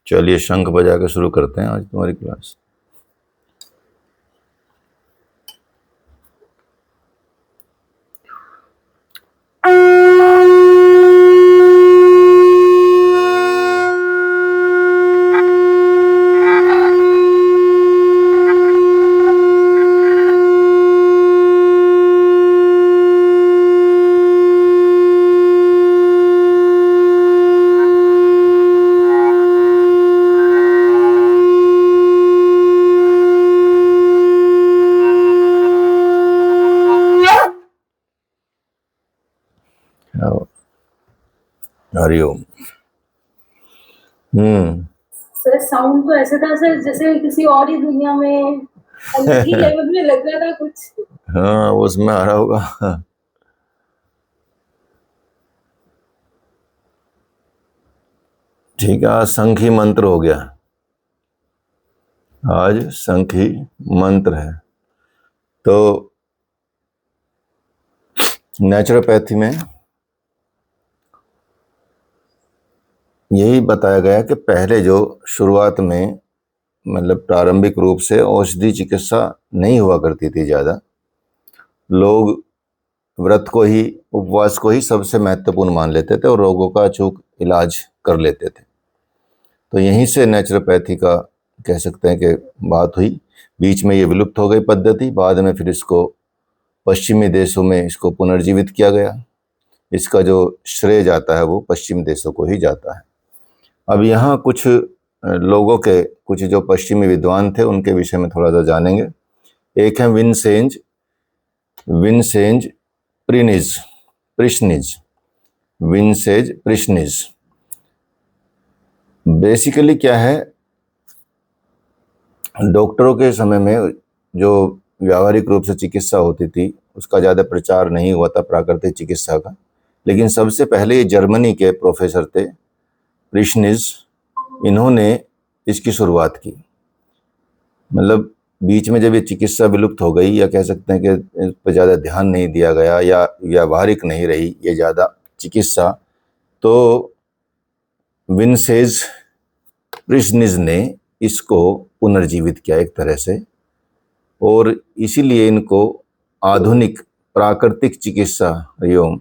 चलिए शंख बजा के शुरू करते हैं आज तुम्हारी क्लास। हरिओम। सर साउंड तो ऐसे था सर जैसे किसी और ही दुनिया में अलग ही लेवल में लग रहा था कुछ। हाँ उसमें आ रहा होगा। ठीक है, आज शंख ही मंत्र हो गया। आज शंख ही मंत्र है। तो नेचुरोपैथी में यही बताया गया कि पहले जो शुरुआत में मतलब प्रारंभिक रूप से औषधि चिकित्सा नहीं हुआ करती थी ज़्यादा, लोग व्रत को ही, उपवास को ही सबसे महत्वपूर्ण मान लेते थे और रोगों का अचूक इलाज कर लेते थे। तो यहीं से नेचुरोपैथी का कह सकते हैं कि बात हुई। बीच में ये विलुप्त हो गई पद्धति, बाद में फिर इसको पश्चिमी देशों में इसको पुनर्जीवित किया गया। इसका जो श्रेय जाता है वो पश्चिमी देशों को ही जाता है। अब यहाँ कुछ लोगों के, कुछ जो पश्चिमी विद्वान थे उनके विषय में थोड़ा सा जानेंगे। एक है विंसेंज प्रिशनिज। विंसेज प्रिशनिज बेसिकली क्या है, डॉक्टरों के समय में जो व्यावहारिक रूप से चिकित्सा होती थी उसका ज़्यादा प्रचार नहीं हुआ था, प्राकृतिक चिकित्सा का। लेकिन सबसे पहले ये जर्मनी के प्रोफेसर थे प्रिशनिज, इन्होंने इसकी शुरुआत की। मतलब बीच में जब ये चिकित्सा विलुप्त हो गई, या कह सकते हैं कि इस पर ज़्यादा ध्यान नहीं दिया गया या व्यावहारिक नहीं रही ये ज़्यादा चिकित्सा, तो विंसेज प्रिशनिज ने इसको पुनर्जीवित किया एक तरह से, और इसीलिए इनको आधुनिक प्राकृतिक चिकित्सा एवं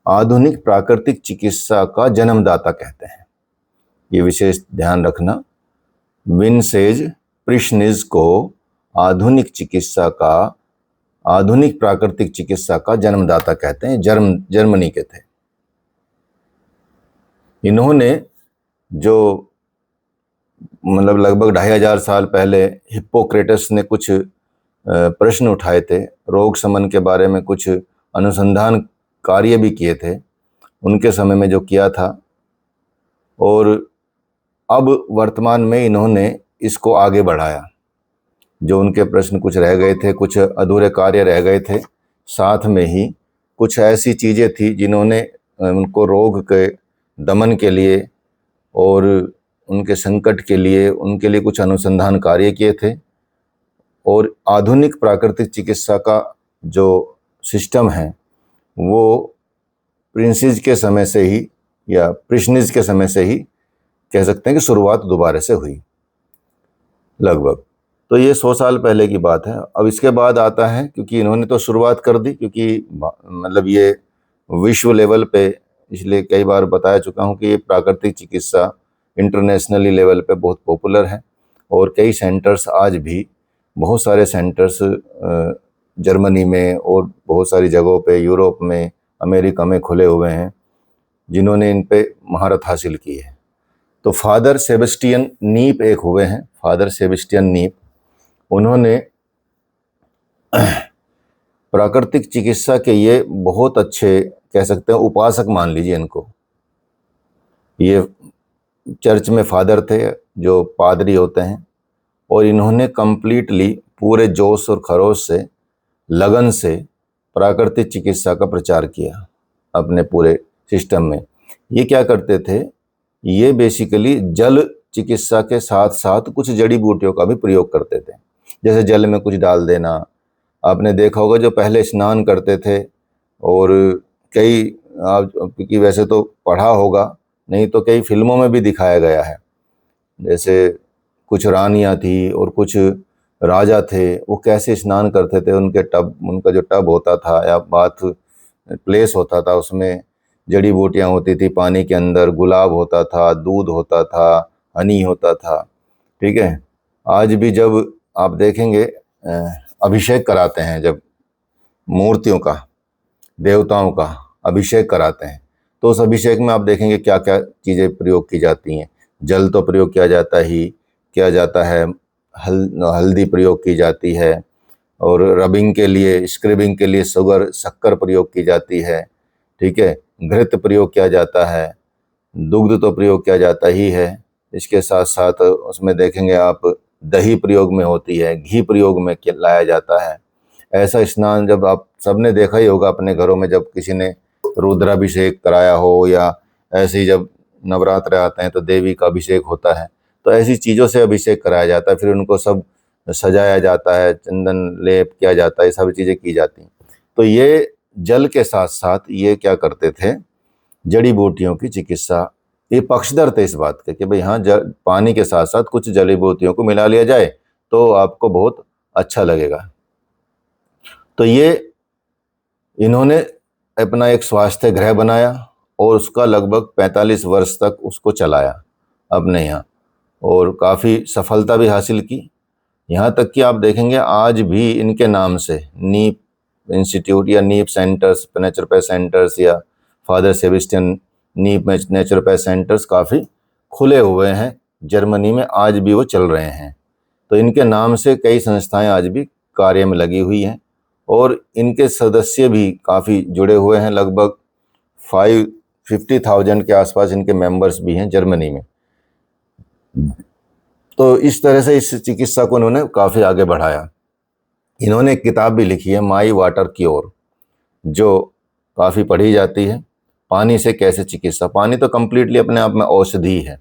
आधुनिक प्राकृतिक चिकित्सा का जन्मदाता कहते हैं। ये विशेष ध्यान रखना, विंसेज प्रिशनिज को आधुनिक प्राकृतिक चिकित्सा का जन्मदाता कहते हैं। जर्मनी के थे। इन्होंने जो मतलब लगभग 2500 साल पहले हिप्पोक्रेटस ने कुछ प्रश्न उठाए थे, रोग शमन के बारे में कुछ अनुसंधान कार्य भी किए थे उनके समय में जो किया था, और अब वर्तमान में इन्होंने इसको आगे बढ़ाया। जो उनके प्रश्न कुछ रह गए थे, कुछ अधूरे कार्य रह गए थे, साथ में ही कुछ ऐसी चीज़ें थी जिन्होंने उनको रोग के दमन के लिए और उनके संकट के लिए, उनके लिए कुछ अनुसंधान कार्य किए थे। और आधुनिक प्राकृतिक चिकित्सा का जो सिस्टम है वो प्रिशनिज के समय से ही, या प्रिशनिज के समय से ही कह सकते हैं कि शुरुआत दोबारा से हुई लगभग। तो ये 100 साल पहले की बात है। अब इसके बाद आता है, क्योंकि इन्होंने तो शुरुआत कर दी, क्योंकि मतलब ये विश्व लेवल पे, इसलिए कई बार बताया चुका हूँ कि ये प्राकृतिक चिकित्सा इंटरनेशनली लेवल पे बहुत पॉपुलर है। और कई सेंटर्स आज भी, बहुत सारे सेंटर्स जर्मनी में और बहुत सारी जगहों पे, यूरोप में, अमेरिका में खुले हुए हैं जिन्होंने इन पे महारत हासिल की है। तो फादर सेबेस्टियन नीप एक हुए हैं, फादर सेबेस्टियन नीप। उन्होंने प्राकृतिक चिकित्सा के ये बहुत अच्छे, कह सकते हैं उपासक मान लीजिए इनको। ये चर्च में फादर थे, जो पादरी होते हैं, और इन्होंने कंप्लीटली पूरे जोश और खरोश से, लगन से प्राकृतिक चिकित्सा का प्रचार किया अपने पूरे सिस्टम में। ये क्या करते थे, ये बेसिकली जल चिकित्सा के साथ साथ कुछ जड़ी बूटियों का भी प्रयोग करते थे। जैसे जल में कुछ डाल देना, आपने देखा होगा जो पहले स्नान करते थे, और कई आप, क्योंकि वैसे तो पढ़ा होगा, नहीं तो कई फिल्मों में भी दिखाया गया है जैसे कुछ रानियां थी और कुछ राजा थे, वो कैसे स्नान करते थे, उनका जो टब होता था या बाथ प्लेस होता था, उसमें जड़ी बूटियां होती थी, पानी के अंदर गुलाब होता था, दूध होता था, हनी होता था। ठीक है। आज भी जब आप देखेंगे अभिषेक कराते हैं, जब मूर्तियों का, देवताओं का अभिषेक कराते हैं, तो उस अभिषेक में आप देखेंगे क्या क्या चीज़ें प्रयोग की जाती हैं। जल तो प्रयोग किया जाता है, हल्दी प्रयोग की जाती है, और रबिंग के लिए, स्क्रबिंग के लिए शक्कर प्रयोग की जाती है। ठीक है। घृत प्रयोग किया जाता है, दुग्ध तो प्रयोग किया जाता ही है। इसके साथ साथ उसमें देखेंगे आप दही प्रयोग में होती है, घी प्रयोग में लाया जाता है। ऐसा स्नान जब आप सबने देखा ही होगा अपने घरों में, जब किसी ने रुद्राभिषेक कराया हो, या ऐसे ही जब नवरात्र आते हैं तो देवी का अभिषेक होता है, तो ऐसी चीज़ों से अभिषेक कराया जाता है। फिर उनको सब सजाया जाता है, चंदन लेप किया जाता है, ये सब चीज़ें की जाती हैं। तो ये जल के साथ साथ ये क्या करते थे, जड़ी बूटियों की चिकित्सा, ये पक्षधर थे इस बात के कि भाई हाँ, पानी के साथ साथ कुछ जड़ी बूटियों को मिला लिया जाए तो आपको बहुत अच्छा लगेगा। तो ये इन्होंने अपना एक स्वास्थ्य गृह बनाया और उसका लगभग 45 वर्ष तक उसको चलाया अपने यहाँ, और काफ़ी सफलता भी हासिल की। यहाँ तक कि आप देखेंगे आज भी इनके नाम से नीप इंस्टीट्यूट या नीप सेंटर्स, नेचुरोपैथ सेंटर्स, या फादर सेबेस्टियन नीप नेचुरोपैथ सेंटर्स काफ़ी खुले हुए हैं जर्मनी में, आज भी वो चल रहे हैं। तो इनके नाम से कई संस्थाएं आज भी कार्य में लगी हुई हैं, और इनके सदस्य भी काफ़ी जुड़े हुए हैं, लगभग 50,000 के आसपास इनके मेंबर्स भी हैं जर्मनी में। तो इस तरह से इस चिकित्सा को इन्होंने काफ़ी आगे बढ़ाया। इन्होंने एक किताब भी लिखी है, माई वाटर क्योर, जो काफ़ी पढ़ी जाती है। पानी से कैसे चिकित्सा, पानी तो कम्प्लीटली अपने आप में औषधि है,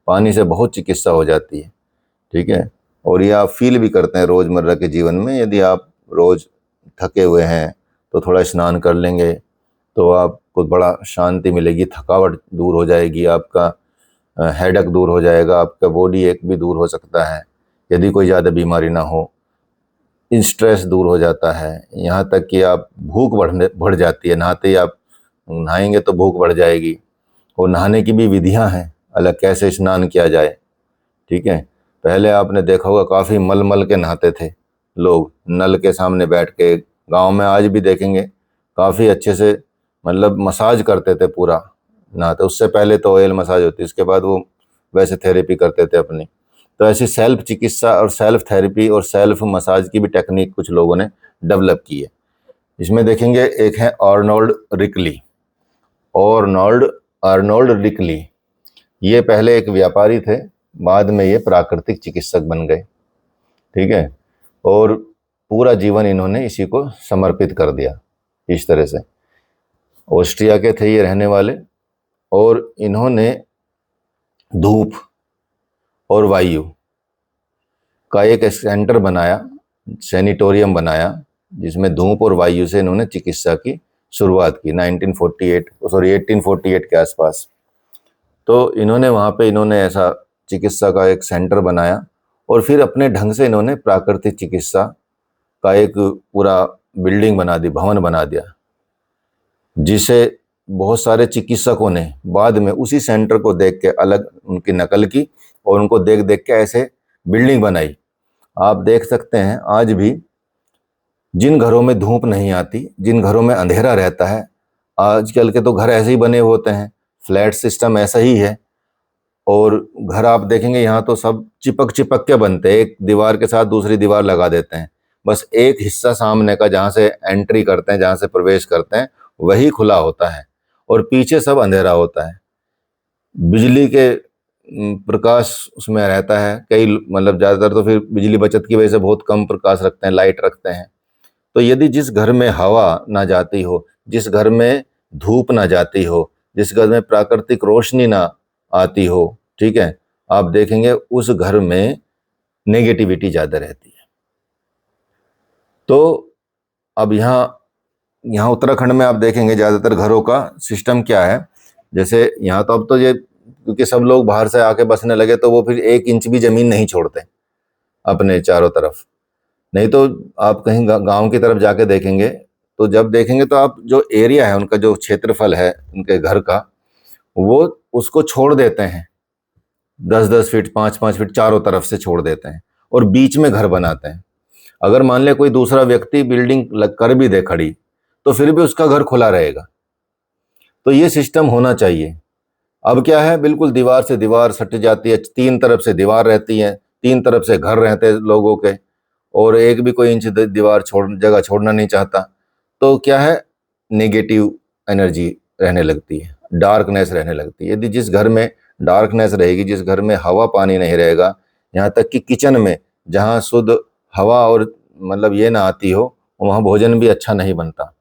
पानी से बहुत चिकित्सा हो जाती है। ठीक है। और ये आप फील भी करते हैं रोज़मर्रा के जीवन में, यदि आप रोज़ थके हुए हैं तो थोड़ा स्नान कर लेंगे तो आपको बड़ा शांति मिलेगी, थकावट दूर हो जाएगी, आपका हेडेक दूर हो जाएगा, आपका बॉडी एक भी दूर हो सकता है यदि कोई ज़्यादा बीमारी ना हो, स्ट्रेस दूर हो जाता है। यहाँ तक कि आप भूख बढ़ जाती है, नहाते ही आप नहाएंगे तो भूख बढ़ जाएगी। और नहाने की भी विधियाँ हैं अलग, कैसे स्नान किया जाए। ठीक है। पहले आपने देखा होगा काफ़ी मल के नहाते थे लोग, नल के सामने बैठ के। गांव में आज भी देखेंगे काफ़ी अच्छे से, मतलब मसाज करते थे पूरा नहाते। उससे पहले तो ऑयल मसाज होती, उसके बाद वो वैसे थेरेपी करते थे अपनी। तो ऐसी सेल्फ चिकित्सा और सेल्फ थेरेपी और सेल्फ मसाज की भी टेक्निक कुछ लोगों ने डेवलप की है। इसमें देखेंगे एक है आर्नोल्ड रिकली। ये पहले एक व्यापारी थे, बाद में ये प्राकृतिक चिकित्सक बन गए। ठीक है। और पूरा जीवन इन्होंने इसी को समर्पित कर दिया इस तरह से। ऑस्ट्रिया के थे ये रहने वाले, और इन्होंने धूप और वायु का एक सेंटर बनाया, सैनिटोरियम बनाया, जिसमें धूप और वायु से इन्होंने चिकित्सा की शुरुआत की 1848 के आसपास। तो इन्होंने वहाँ पे ऐसा चिकित्सा का एक सेंटर बनाया, और फिर अपने ढंग से इन्होंने प्राकृतिक चिकित्सा का एक पूरा बिल्डिंग बना दी, भवन बना दिया, जिसे बहुत सारे चिकित्सकों ने बाद में उसी सेंटर को देख के अलग उनकी नकल की, और उनको देख देख के ऐसे बिल्डिंग बनाई। आप देख सकते हैं आज भी जिन घरों में धूप नहीं आती, जिन घरों में अंधेरा रहता है, आजकल के तो घर ऐसे ही बने होते हैं, फ्लैट सिस्टम ऐसा ही है। और घर आप देखेंगे यहाँ तो सब चिपक के बनते हैं, एक दीवार के साथ दूसरी दीवार लगा देते हैं, बस एक हिस्सा सामने का जहाँ से एंट्री करते हैं, जहाँ से प्रवेश करते हैं, वही खुला होता है, और पीछे सब अंधेरा होता है। बिजली के प्रकाश उसमें रहता है, कई मतलब ज़्यादातर तो फिर बिजली बचत की वजह से बहुत कम प्रकाश रखते हैं, लाइट रखते हैं। तो यदि जिस घर में हवा ना जाती हो, जिस घर में धूप ना जाती हो, जिस घर में प्राकृतिक रोशनी ना आती हो, ठीक है, आप देखेंगे उस घर में नेगेटिविटी ज़्यादा रहती है। तो अब यहाँ उत्तराखंड में आप देखेंगे ज़्यादातर घरों का सिस्टम क्या है, जैसे यहाँ तो अब तो ये क्योंकि सब लोग बाहर से आके बसने लगे तो वो फिर 1 इंच भी ज़मीन नहीं छोड़ते अपने चारों तरफ। नहीं तो आप कहीं गांव की तरफ जाके देखेंगे तो जब देखेंगे तो आप जो एरिया है उनका, जो क्षेत्रफल है उनके घर का, वो उसको छोड़ देते हैं 10-10 फीट 5-5 फीट चारों तरफ से छोड़ देते हैं और बीच में घर बनाते हैं। अगर मान ले कोई दूसरा व्यक्ति बिल्डिंग कर भी दे खड़ी तो फिर भी उसका घर खुला रहेगा। तो ये सिस्टम होना चाहिए। अब क्या है, बिल्कुल दीवार से दीवार सट जाती है, 3 तरफ से दीवार रहती है, 3 तरफ से घर रहते हैं लोगों के, और एक भी कोई इंच दीवार जगह छोड़ना नहीं चाहता। तो क्या है, नेगेटिव एनर्जी रहने लगती है, डार्कनेस रहने लगती है। यदि जिस घर में डार्कनेस रहेगी, जिस घर में हवा पानी नहीं रहेगा, यहाँ तक कि किचन में जहाँ शुद्ध हवा और मतलब ये ना आती हो, वहाँ भोजन भी अच्छा नहीं बनता।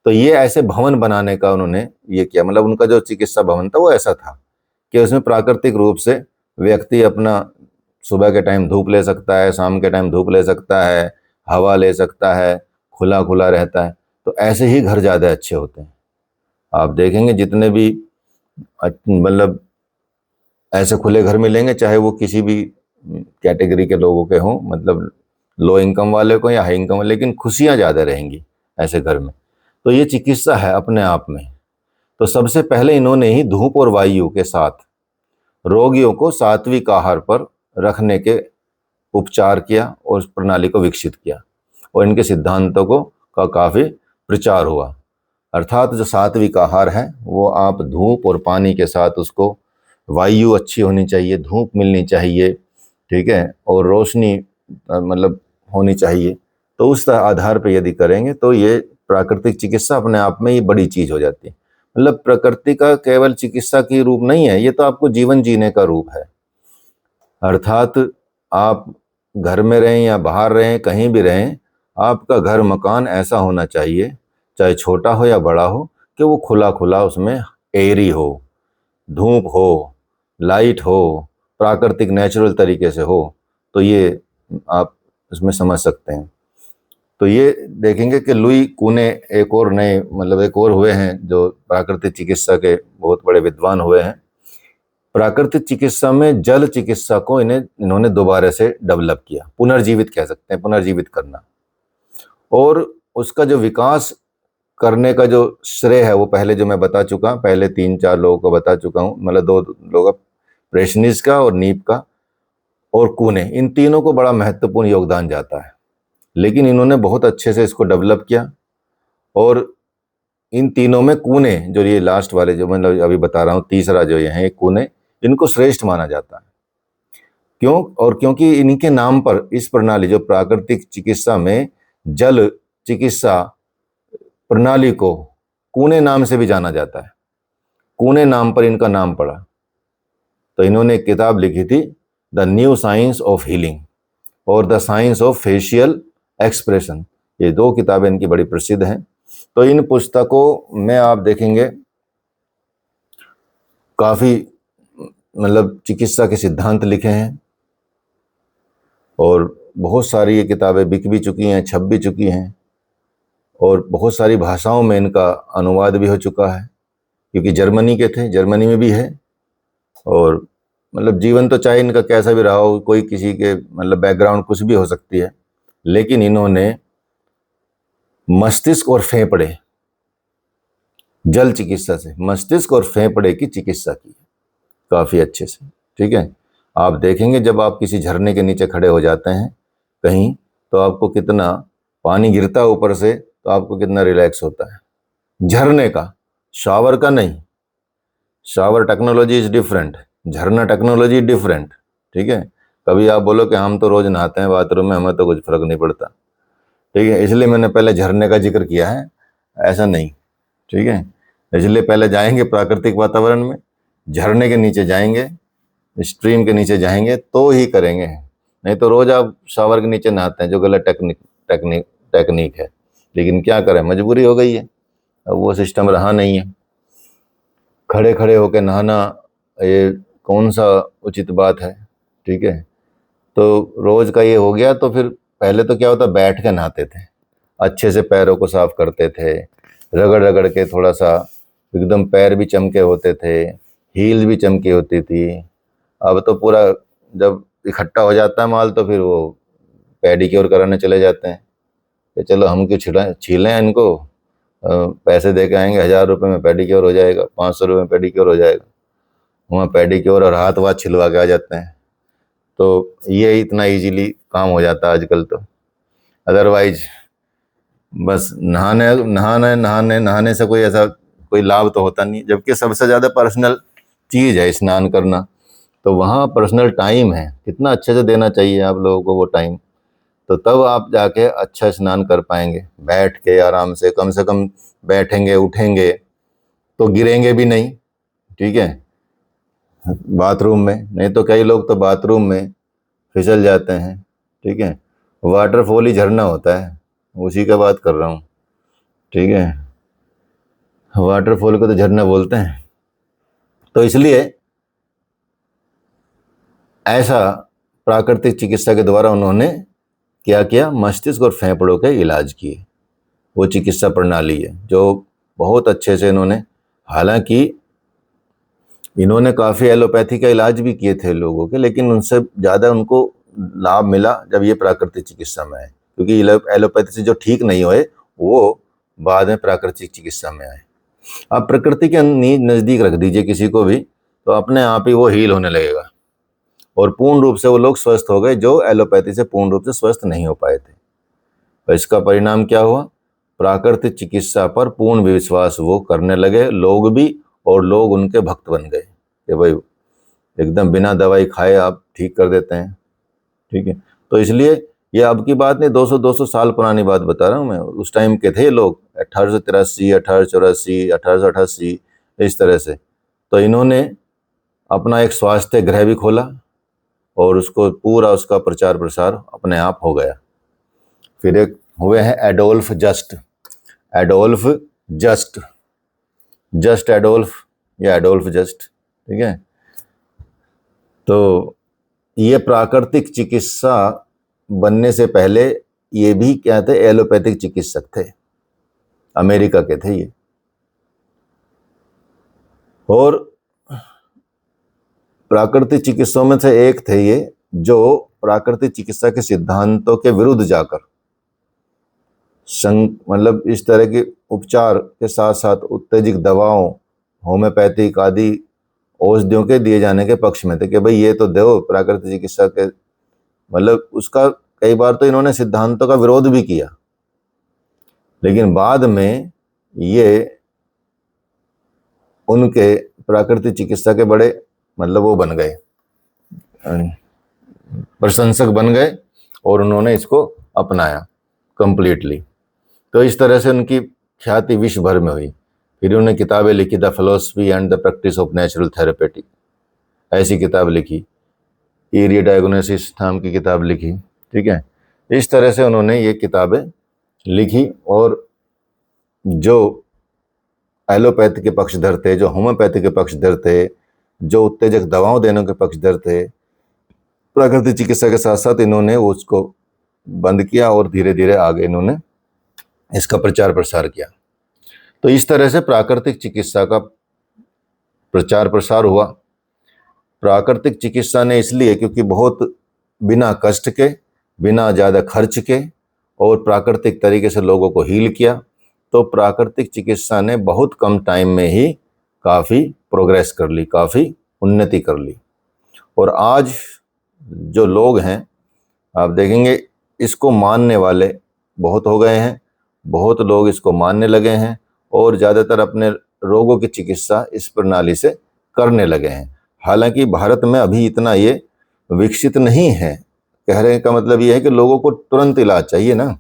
तो ये ऐसे भवन बनाने का उन्होंने ये किया। मतलब उनका जो चिकित्सा भवन था वो ऐसा था कि उसमें प्राकृतिक रूप से व्यक्ति अपना सुबह के टाइम धूप ले सकता है, शाम के टाइम धूप ले सकता है, हवा ले सकता है, खुला खुला रहता है। तो ऐसे ही घर ज़्यादा अच्छे होते हैं। आप देखेंगे जितने भी मतलब ऐसे खुले घर मिलेंगे, चाहे वो किसी भी कैटेगरी के लोगों के हों, मतलब लो इनकम वाले को या हाई इनकम, लेकिन खुशियाँ ज़्यादा रहेंगी ऐसे घर में। तो ये चिकित्सा है अपने आप में। तो सबसे पहले इन्होंने ही धूप और वायु के साथ रोगियों को सात्विक आहार पर रखने के उपचार किया और उस प्रणाली को विकसित किया, और इनके सिद्धांतों का काफ़ी प्रचार हुआ। अर्थात जो सात्विक आहार है वो आप धूप और पानी के साथ उसको, वायु अच्छी होनी चाहिए, धूप मिलनी चाहिए, ठीक है, और रोशनी मतलब होनी चाहिए। तो उस आधार पर यदि करेंगे तो ये प्राकृतिक चिकित्सा अपने आप में ये बड़ी चीज़ हो जाती है। मतलब प्रकृति का केवल चिकित्सा की रूप नहीं है, ये तो आपको जीवन जीने का रूप है। अर्थात आप घर में रहें या बाहर रहें, कहीं भी रहें, आपका घर मकान ऐसा होना चाहिए, चाहे छोटा हो या बड़ा हो, कि वो खुला खुला, उसमें एयरी हो, धूप हो, लाइट हो, प्राकृतिक नेचुरल तरीके से हो। तो ये आप इसमें समझ सकते हैं। तो ये देखेंगे कि लुई कूने एक और नए मतलब एक और हुए हैं जो प्राकृतिक चिकित्सा के बहुत बड़े विद्वान हुए हैं। प्राकृतिक चिकित्सा में जल चिकित्सा को इन्होंने दोबारा से डेवलप किया, पुनर्जीवित कह सकते हैं, पुनर्जीवित करना। और उसका जो विकास करने का जो श्रेय है वो पहले जो मैं बता चुका, पहले 3-4 लोगों को बता चुका हूँ, मतलब 2 लोग, प्रेशनिस का और नीप का और कूने, इन तीनों को बड़ा महत्वपूर्ण योगदान जाता है। लेकिन इन्होंने बहुत अच्छे से इसको डेवलप किया, और इन तीनों में कूने, जो ये लास्ट वाले जो मतलब अभी बता रहा हूँ, तीसरा जो ये है कूने, इनको श्रेष्ठ माना जाता है। क्यों? और क्योंकि इनके नाम पर इस प्रणाली, जो प्राकृतिक चिकित्सा में जल चिकित्सा प्रणाली को कूने नाम से भी जाना जाता है, कूने नाम पर इनका नाम पड़ा। तो इन्होंने एक किताब लिखी थी, the new science of healing और the science of facial expression. ये 2 किताबें इनकी बड़ी प्रसिद्ध हैं। तो इन पुस्तकों में आप देखेंगे काफ़ी मतलब चिकित्सा के सिद्धांत लिखे हैं, और बहुत सारी ये किताबें बिक भी चुकी हैं, छप भी चुकी हैं, और बहुत सारी भाषाओं में इनका अनुवाद भी हो चुका है, क्योंकि जर्मनी के थे, जर्मनी में भी है। और मतलब जीवन तो चाहे इनका कैसा भी रहा हो, कोई किसी के मतलब बैकग्राउंड कुछ भी हो सकती है, लेकिन इन्होंने मस्तिष्क और फेफड़े, जल चिकित्सा से मस्तिष्क और फेफड़े की चिकित्सा की काफ़ी अच्छे से, ठीक है। आप देखेंगे जब आप किसी झरने के नीचे खड़े हो जाते हैं कहीं, तो आपको कितना पानी गिरता है ऊपर से, तो आपको कितना रिलैक्स होता है। झरने का, शावर का नहीं। शावर टेक्नोलॉजी इज डिफरेंट, झरना टेक्नोलॉजी डिफरेंट, ठीक है। कभी आप बोलो कि हम तो रोज नहाते हैं बाथरूम में, हमें तो कुछ फर्क नहीं पड़ता, ठीक है, इसलिए मैंने पहले झरने का जिक्र किया है, ऐसा नहीं, ठीक है। इसलिए पहले जाएंगे प्राकृतिक वातावरण में, झरने के नीचे जाएंगे, स्ट्रीम के नीचे जाएंगे तो ही करेंगे। नहीं तो रोज आप शावर के नीचे नहाते हैं, जो गलत टेक्निक है। लेकिन क्या करें, मजबूरी हो गई है, अब वो सिस्टम रहा नहीं है। खड़े खड़े होकर नहाना ये कौन सा उचित बात है, ठीक है। तो रोज का ये हो गया। तो फिर पहले तो क्या होता, बैठ के नहाते थे, अच्छे से पैरों को साफ करते थे, रगड़ रगड़ के, थोड़ा सा एकदम पैर भी चमके होते थे, हील भी चमकी होती थी। अब तो पूरा जब इकट्ठा हो जाता है माल तो फिर वो पेडिक्योर कराने चले जाते हैं कि चलो हम क्यों छीलें इनको, पैसे दे के आएंगे, 1000 रुपये में पेडिक्योर हो जाएगा, 500 रुपये में पेडिक्योर हो जाएगा। वहाँ पेडिक्योर और हाथ वाथ छिलवा के आ जाते हैं। तो ये इतना इजीली काम हो जाता है आजकल तो। अदरवाइज बस नहाने से कोई ऐसा कोई लाभ तो होता नहीं, जबकि सबसे ज़्यादा पर्सनल चीज़ है स्नान करना। तो वहाँ पर्सनल टाइम है, कितना अच्छे से देना चाहिए आप लोगों को वो टाइम, तो तब आप जाके अच्छा स्नान कर पाएंगे बैठ के आराम से कम बैठेंगे उठेंगे तो गिरेंगे भी नहीं, ठीक है, बाथरूम में। नहीं तो कई लोग तो बाथरूम में फिसल जाते हैं, ठीक है। वाटरफॉल ही झरना होता है, उसी का बात कर रहा हूँ, ठीक है। वाटरफॉल को तो झरना बोलते हैं। तो इसलिए ऐसा प्राकृतिक चिकित्सा के द्वारा उन्होंने क्या किया, मस्तिष्क और फेफड़ों के इलाज किए। वो चिकित्सा प्रणाली है जो बहुत अच्छे से इन्होंने, हालांकि इन्होंने काफ़ी एलोपैथी का इलाज भी किए थे लोगों के, लेकिन उनसे ज़्यादा उनको लाभ मिला जब ये प्राकृतिक चिकित्सा में आए, क्योंकि एलोपैथी से जो ठीक नहीं हुए वो बाद में प्राकृतिक चिकित्सा में आए। आप प्रकृति के नज़दीक रख दीजिए किसी को भी तो अपने आप ही वो हील होने लगेगा और पूर्ण रूप से वो लोग स्वस्थ हो गए जो एलोपैथी से पूर्ण रूप से स्वस्थ नहीं हो पाए थे। तो इसका परिणाम क्या हुआ, प्राकृतिक चिकित्सा पर पूर्ण विश्वास वो करने लगे लोग भी, और लोग उनके भक्त बन गए कि भाई एकदम बिना दवाई खाए आप ठीक कर देते हैं, ठीक है। तो इसलिए ये अब की बात नहीं, 200 साल पुरानी बात बता रहा हूँ मैं। उस टाइम के थे लोग 1883, 1884, 1888 इस तरह से। तो इन्होंने अपना एक स्वास्थ्य गृह भी खोला और उसको पूरा उसका प्रचार प्रसार अपने आप हो गया। फिर एक हुए हैं Adolf just, Adolf just, just Adolf या एडोल्फ जस्ट, ठीक है। तो ये प्राकृतिक चिकित्सा बनने से पहले ये भी क्या थे, एलोपैथिक चिकित्सक थे, अमेरिका के थे ये। और प्राकृतिक चिकित्सकों में से एक थे ये जो प्राकृतिक चिकित्सा के सिद्धांतों के विरुद्ध जाकर मतलब इस तरह के उपचार के साथ साथ उत्तेजक दवाओं, होम्योपैथिक आदि औषधियों के दिए जाने के पक्ष में थे कि भाई ये तो दो प्राकृतिक चिकित्सा के, मतलब उसका कई बार तो इन्होंने सिद्धांतों का विरोध भी किया। लेकिन बाद में ये उनके प्राकृतिक चिकित्सा के बड़े मतलब वो बन गए, प्रशंसक बन गए और उन्होंने इसको अपनाया कंप्लीटली। तो इस तरह से उनकी ख्याति विश्व भर में हुई। फिर उन्होंने किताबें लिखी, the philosophy and the practice of natural therapeutic, ऐसी किताब लिखी। एरिया डायग्नोसिस नाम की किताब लिखी, ठीक है। इस तरह से उन्होंने ये किताबें लिखी और जो एलोपैथी के पक्षधर थे, जो होम्योपैथी के पक्षधर थे, जो उत्तेजक दवाओं देने के पक्षधर थे, प्राकृतिक चिकित्सा के साथ साथ इन्होंने उसको बंद किया और धीरे धीरे आगे इन्होंने इसका प्रचार प्रसार किया। तो इस तरह से प्राकृतिक चिकित्सा का प्रचार प्रसार हुआ। प्राकृतिक चिकित्सा ने इसलिए क्योंकि बहुत बिना कष्ट के, बिना ज़्यादा खर्च के और प्राकृतिक तरीके से लोगों को हील किया, तो प्राकृतिक चिकित्सा ने बहुत कम टाइम में ही काफ़ी प्रोग्रेस कर ली, काफ़ी उन्नति कर ली। और आज जो लोग हैं आप देखेंगे इसको मानने वाले बहुत हो गए हैं, बहुत लोग इसको मानने लगे हैं और ज़्यादातर अपने रोगों की चिकित्सा इस प्रणाली से करने लगे हैं। हालांकि भारत में अभी इतना ये विकसित नहीं है। कहने का मतलब ये है कि लोगों को तुरंत इलाज चाहिए ना,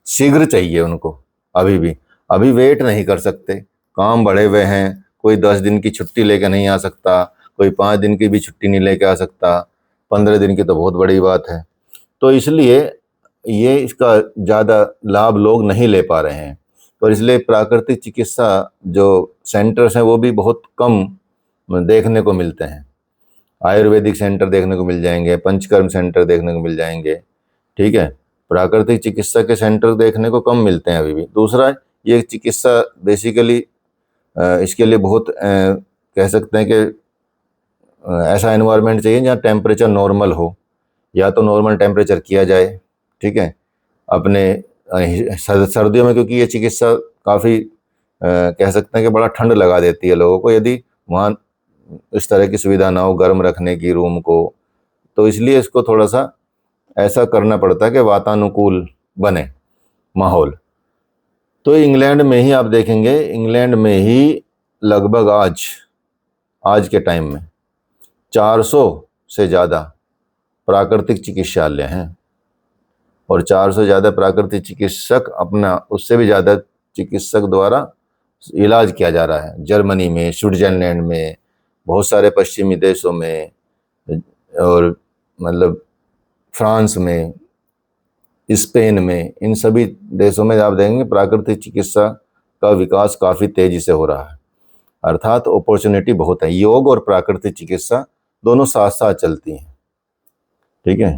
शीघ्र चाहिए उनको। अभी वेट नहीं कर सकते, काम बढ़े हुए हैं, कोई 10 दिन की छुट्टी लेके नहीं आ सकता, कोई 5 दिन की भी छुट्टी नहीं लेके आ सकता, 15 दिन की तो बहुत बड़ी बात है। तो इसलिए ये इसका ज़्यादा लाभ लोग नहीं ले पा रहे हैं। और इसलिए प्राकृतिक चिकित्सा जो सेंटर्स हैं वो भी बहुत कम देखने को मिलते हैं। आयुर्वेदिक सेंटर देखने को मिल जाएंगे, पंचकर्म सेंटर देखने को मिल जाएंगे, ठीक है। प्राकृतिक चिकित्सा के सेंटर देखने को कम मिलते हैं अभी भी। दूसरा, ये चिकित्सा बेसिकली इसके लिए बहुत कह सकते हैं कि ऐसा एनवायरनमेंट चाहिए जहाँ टेम्परेचर नॉर्मल हो, या तो नॉर्मल टेम्परेचर किया जाए, ठीक है। अपने सर्दियों में, क्योंकि ये चिकित्सा काफ़ी कह सकते हैं कि बड़ा ठंड लगा देती है लोगों को, यदि वहाँ इस तरह की सुविधा ना हो गर्म रखने की रूम को, तो इसलिए इसको थोड़ा सा ऐसा करना पड़ता है कि वातानुकूल बने माहौल। तो इंग्लैंड में ही आप देखेंगे, इंग्लैंड में ही लगभग आज के टाइम में 400 से ज़्यादा प्राकृतिक चिकित्सालय हैं, और 400 से ज़्यादा प्राकृतिक चिकित्सक, अपना उससे भी ज़्यादा चिकित्सक द्वारा इलाज किया जा रहा है। जर्मनी में, स्विट्जरलैंड में, बहुत सारे पश्चिमी देशों में, और मतलब फ्रांस में, स्पेन में, इन सभी देशों में आप देखेंगे प्राकृतिक चिकित्सा का विकास काफ़ी तेज़ी से हो रहा है। अर्थात अपॉर्चुनिटी बहुत है। योग और प्राकृतिक चिकित्सा दोनों साथ साथ चलती हैं, ठीक है।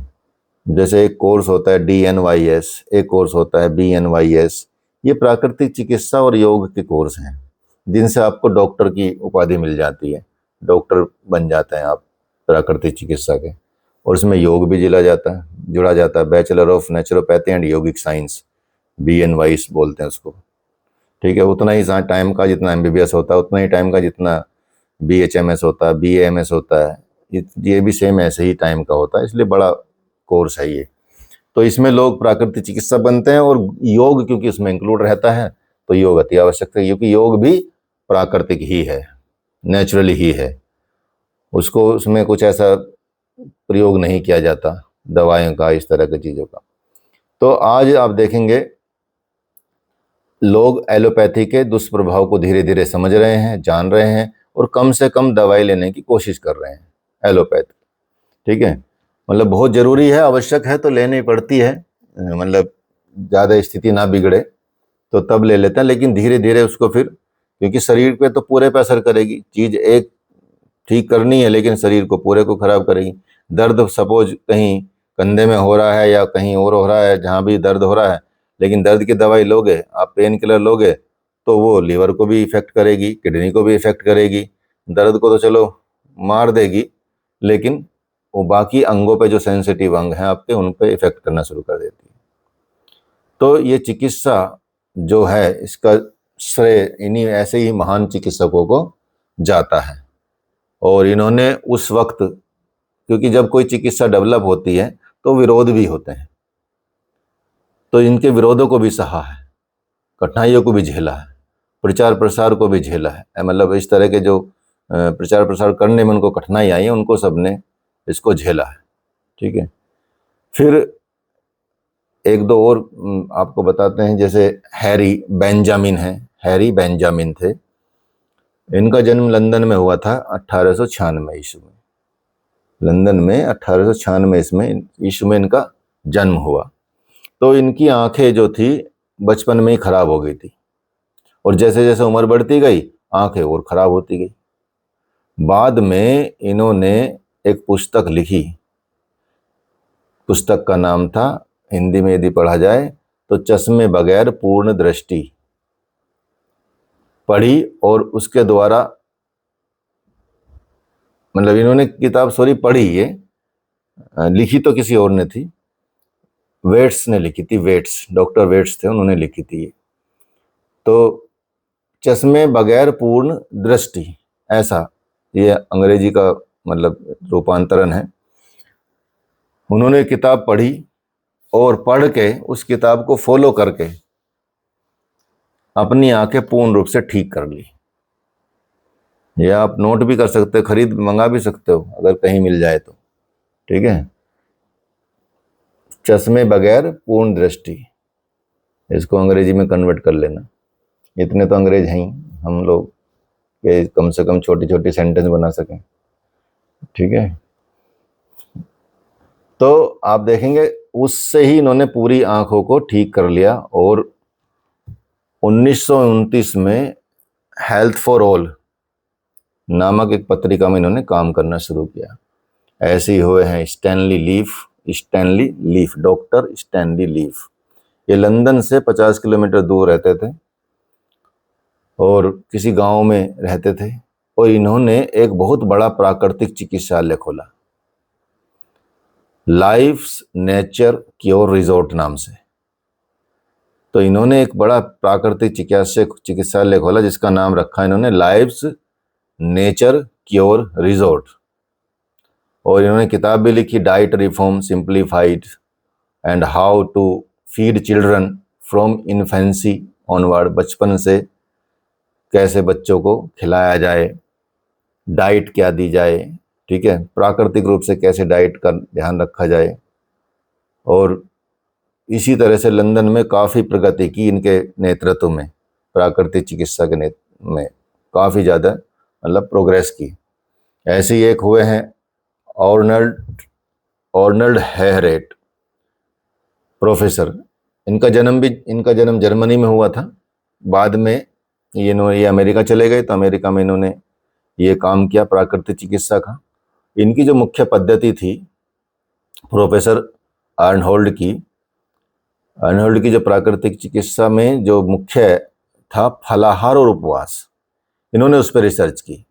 जैसे एक कोर्स होता है DNYS, एक कोर्स होता है BNYS। ये प्राकृतिक चिकित्सा और योग के कोर्स हैं, जिनसे आपको डॉक्टर की उपाधि मिल जाती है, डॉक्टर बन जाते हैं आप प्राकृतिक चिकित्सा के। और इसमें योग भी जुड़ा जाता है, bachelor of naturopathy and yogic science, BNYS बोलते हैं उसको, ठीक है। उतना ही टाइम का जितना MBBS होता है, उतना ही टाइम का जितना BHMS होता है, BAMS होता है, ये भी सेम ऐसे ही टाइम का होता है, इसलिए बड़ा कोर्स है ये। तो इसमें लोग प्राकृतिक चिकित्सा बनते हैं, और योग क्योंकि उसमें इंक्लूड रहता है, तो योग अति आवश्यक है, क्योंकि योग भी प्राकृतिक ही है, नेचुरली ही है। उसको उसमें कुछ ऐसा प्रयोग नहीं किया जाता दवाइयों का, इस तरह की चीज़ों का। तो आज आप देखेंगे लोग एलोपैथी के दुष्प्रभाव को धीरे धीरे समझ रहे हैं, जान रहे हैं, और कम से कम दवाई लेने की कोशिश कर रहे हैं एलोपैथी, ठीक है। मतलब बहुत ज़रूरी है, आवश्यक है तो लेनी पड़ती है, मतलब ज़्यादा स्थिति ना बिगड़े तो तब ले लेते हैं, लेकिन धीरे धीरे उसको फिर, क्योंकि शरीर पे तो पूरे पे असर करेगी चीज़, एक ठीक करनी है लेकिन शरीर को पूरे को खराब करेगी। दर्द सपोज कहीं कंधे में हो रहा है या कहीं और हो रहा है, जहाँ भी दर्द हो रहा है, लेकिन दर्द की दवाई लोगे आप, पेन किलर लोगे, तो वो लीवर को भी इफेक्ट करेगी, किडनी को भी इफेक्ट करेगी। दर्द को तो चलो मार देगी, लेकिन वो बाकी अंगों पे जो सेंसिटिव अंग हैं आपके, उन पे इफेक्ट करना शुरू कर देती है। तो ये चिकित्सा जो है, इसका श्रेय इन्हीं ऐसे ही महान चिकित्सकों को जाता है। और इन्होंने उस वक्त, क्योंकि जब कोई चिकित्सा डेवलप होती है तो विरोध भी होते हैं, तो इनके विरोधों को भी सहा है, कठिनाइयों को भी झेला है, प्रचार प्रसार को भी झेला है। मतलब इस तरह के जो प्रचार प्रसार करने में उनको कठिनाई आई है, उनको सबने इसको झेला है, ठीक है। फिर एक दो और आपको बताते हैं, जैसे हैरी बेंजामिन है, हैरी बेंजामिन थे। इनका जन्म लंदन में हुआ था 1896 ईस्वी में। लंदन में 1896 ईस्वी में इनका जन्म हुआ। तो इनकी आंखें जो थी बचपन में ही खराब हो गई थी, और जैसे जैसे उम्र बढ़ती गई आंखें और खराब होती गई। बाद में इन्होंने एक पुस्तक लिखी, पुस्तक का नाम था, हिंदी में यदि पढ़ा जाए तो चश्मे बगैर पूर्ण दृष्टि, पढ़ी। और उसके द्वारा, मतलब इन्होंने किताब पढ़ी, ये लिखी तो किसी और ने थी, वेट्स ने लिखी थी, वेट्स, डॉक्टर वेट्स थे, उन्होंने लिखी थी ये। तो चश्मे बगैर पूर्ण दृष्टि, ऐसा ये अंग्रेजी का मतलब रूपांतरण है। उन्होंने किताब पढ़ी, और पढ़ के उस किताब को फॉलो करके अपनी आंखें पूर्ण रूप से ठीक कर ली। ये आप नोट भी कर सकते हो, खरीद मंगा भी सकते हो अगर कहीं मिल जाए तो, ठीक है। चश्मे बगैर पूर्ण दृष्टि, इसको अंग्रेजी में कन्वर्ट कर लेना। इतने तो अंग्रेज हैं ही हम लोग कि कम से कम छोटी छोटी सेंटेंस बना सकें, ठीक है। तो आप देखेंगे उससे ही इन्होंने पूरी आंखों को ठीक कर लिया, और 1929 में हेल्थ फॉर ऑल नामक एक पत्रिका में इन्होंने काम करना शुरू किया। ऐसे ही हुए हैं Stanley leaf, doctor Stanley leaf. ये लंदन से 50 किलोमीटर दूर रहते थे, और किसी गांव में रहते थे, और इन्होंने एक बहुत बड़ा प्राकृतिक चिकित्सालय खोला, लाइफ्स नेचर क्योर रिजॉर्ट नाम से। तो इन्होंने एक बड़ा प्राकृतिक चिकित्सालय खोला जिसका नाम रखा इन्होंने लाइफ्स नेचर क्योर रिजॉर्ट। और इन्होंने किताब भी लिखी, diet reform simplified and how to feed children from infancy onward. बचपन से कैसे बच्चों को खिलाया जाए, डाइट क्या दी जाए, ठीक है, प्राकृतिक रूप से कैसे डाइट का ध्यान रखा जाए। और इसी तरह से लंदन में काफ़ी प्रगति की इनके नेतृत्व में, प्राकृतिक चिकित्सा के में काफ़ी ज़्यादा मतलब प्रोग्रेस की। ऐसे ही एक हुए हैं ऑर्नल्ड हेहरेट, प्रोफेसर। इनका जन्म जर्मनी में हुआ था। बाद में ये अमेरिका चले गए, तो अमेरिका में इन्होंने ये काम किया प्राकृतिक चिकित्सा का। इनकी जो मुख्य पद्धति थी प्रोफेसर अर्नहोल्ड की जो प्राकृतिक चिकित्सा में जो मुख्य था फलाहार और उपवास। इन्होंने उस पर रिसर्च की,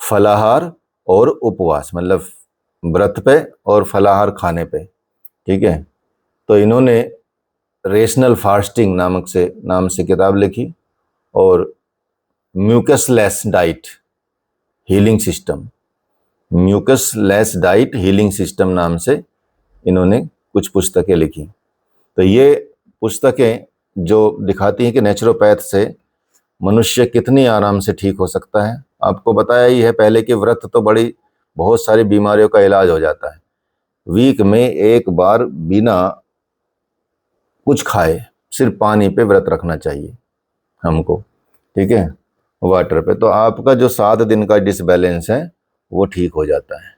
फलाहार और उपवास मतलब व्रत पे और फलाहार खाने पे, ठीक है। तो इन्होंने रेशनल फास्टिंग नाम से किताब लिखी और म्यूकसलेस डाइट हीलिंग सिस्टम नाम से इन्होंने कुछ पुस्तकें लिखी। तो ये पुस्तकें जो दिखाती हैं कि नेचुरोपैथ से मनुष्य कितनी आराम से ठीक हो सकता है। आपको बताया ही है पहले कि व्रत तो बहुत सारी बीमारियों का इलाज हो जाता है। वीक में एक बार बिना कुछ खाए सिर्फ पानी पे व्रत रखना चाहिए हमको, ठीक है, वाटर पे। तो आपका जो 7 दिन का डिसबैलेंस है वो ठीक हो जाता है।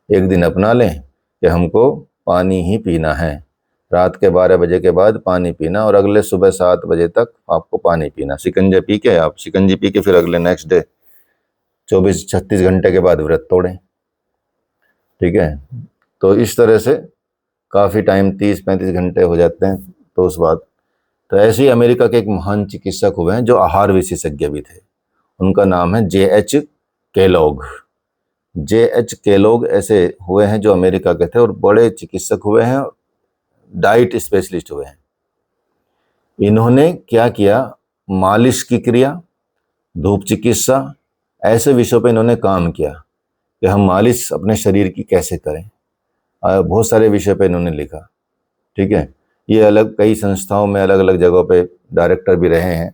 एक दिन अपना लें कि हमको पानी ही पीना है, रात के 12 बजे के बाद पानी पीना और अगले सुबह 7 बजे तक आपको पानी पीना। शिकंजी पी के फिर अगले नेक्स्ट डे 24-36 घंटे के बाद व्रत तोड़ें, ठीक है। तो इस तरह से काफ़ी टाइम 30-35 घंटे हो जाते हैं। तो उस बात तो ऐसे ही अमेरिका के एक महान चिकित्सक हुए हैं जो आहार विशेषज्ञ भी थे। उनका नाम है J.H. केलॉग ऐसे हुए हैं जो अमेरिका के थे और बड़े चिकित्सक हुए हैं, डाइट स्पेशलिस्ट हुए हैं। इन्होंने क्या किया, मालिश की क्रिया, धूप चिकित्सा, ऐसे विषयों पे इन्होंने काम किया कि हम मालिश अपने शरीर की कैसे करें। बहुत सारे विषय पे इन्होंने लिखा, ठीक है। ये अलग कई संस्थाओं में अलग अलग जगहों पे डायरेक्टर भी रहे हैं।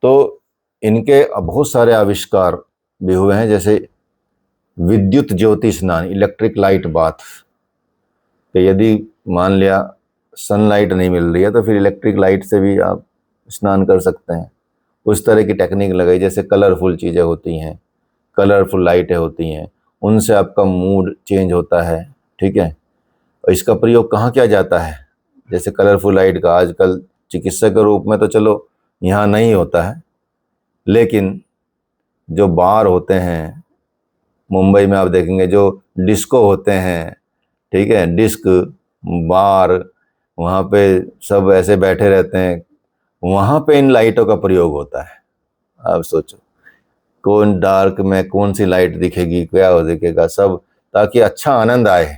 तो इनके बहुत सारे आविष्कार भी हुए हैं, जैसे विद्युत ज्योति स्नान, इलेक्ट्रिक लाइट बाथ। तो यदि मान लिया सनलाइट नहीं मिल रही है तो फिर इलेक्ट्रिक लाइट से भी आप स्नान कर सकते हैं। उस तरह की टेक्निक लगाई, जैसे कलरफुल चीज़ें होती हैं, कलरफुल लाइटें होती हैं, उनसे आपका मूड चेंज होता है, ठीक है। और इसका प्रयोग कहाँ किया जाता है, जैसे कलरफुल लाइट का आजकल चिकित्सा के रूप में तो चलो यहाँ नहीं होता है, लेकिन जो बार होते हैं मुंबई में आप देखेंगे जो डिस्को होते हैं, ठीक है, डिस्क बार, वहाँ पे सब ऐसे बैठे रहते हैं, वहाँ पे इन लाइटों का प्रयोग होता है। आप सोचो कौन डार्क में कौन सी लाइट दिखेगी, क्या हो दिखेगा सब, ताकि अच्छा आनंद आए।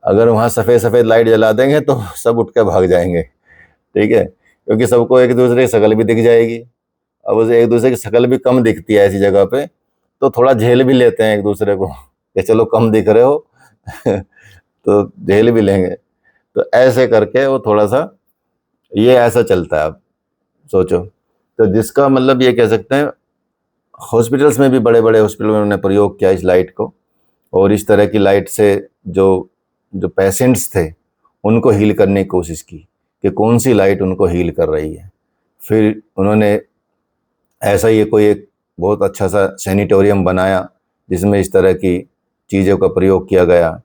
अगर वहाँ सफ़ेद सफ़ेद लाइट जला देंगे तो सब उठ के भाग जाएंगे, ठीक है, क्योंकि सबको एक दूसरे की शक्ल भी दिख जाएगी। अब उसे एक दूसरे की शक्ल भी कम दिखती है ऐसी जगह पे, तो थोड़ा झेल भी लेते हैं एक दूसरे को कि चलो कम दिख रहे हो तो झेल भी लेंगे। तो ऐसे करके वो थोड़ा सा ये ऐसा चलता है। आप सोचो, तो जिसका मतलब ये कह सकते हैं हॉस्पिटल्स में भी, बड़े बड़े हॉस्पिटल में उन्होंने प्रयोग किया इस लाइट को, और इस तरह की लाइट से जो पेशेंट्स थे उनको हील करने की कोशिश की कि कौन सी लाइट उनको हील कर रही है। फिर उन्होंने ऐसा ही कोई एक बहुत अच्छा सा सैनिटोरियम बनाया जिसमें इस तरह की चीज़ों का प्रयोग किया गया,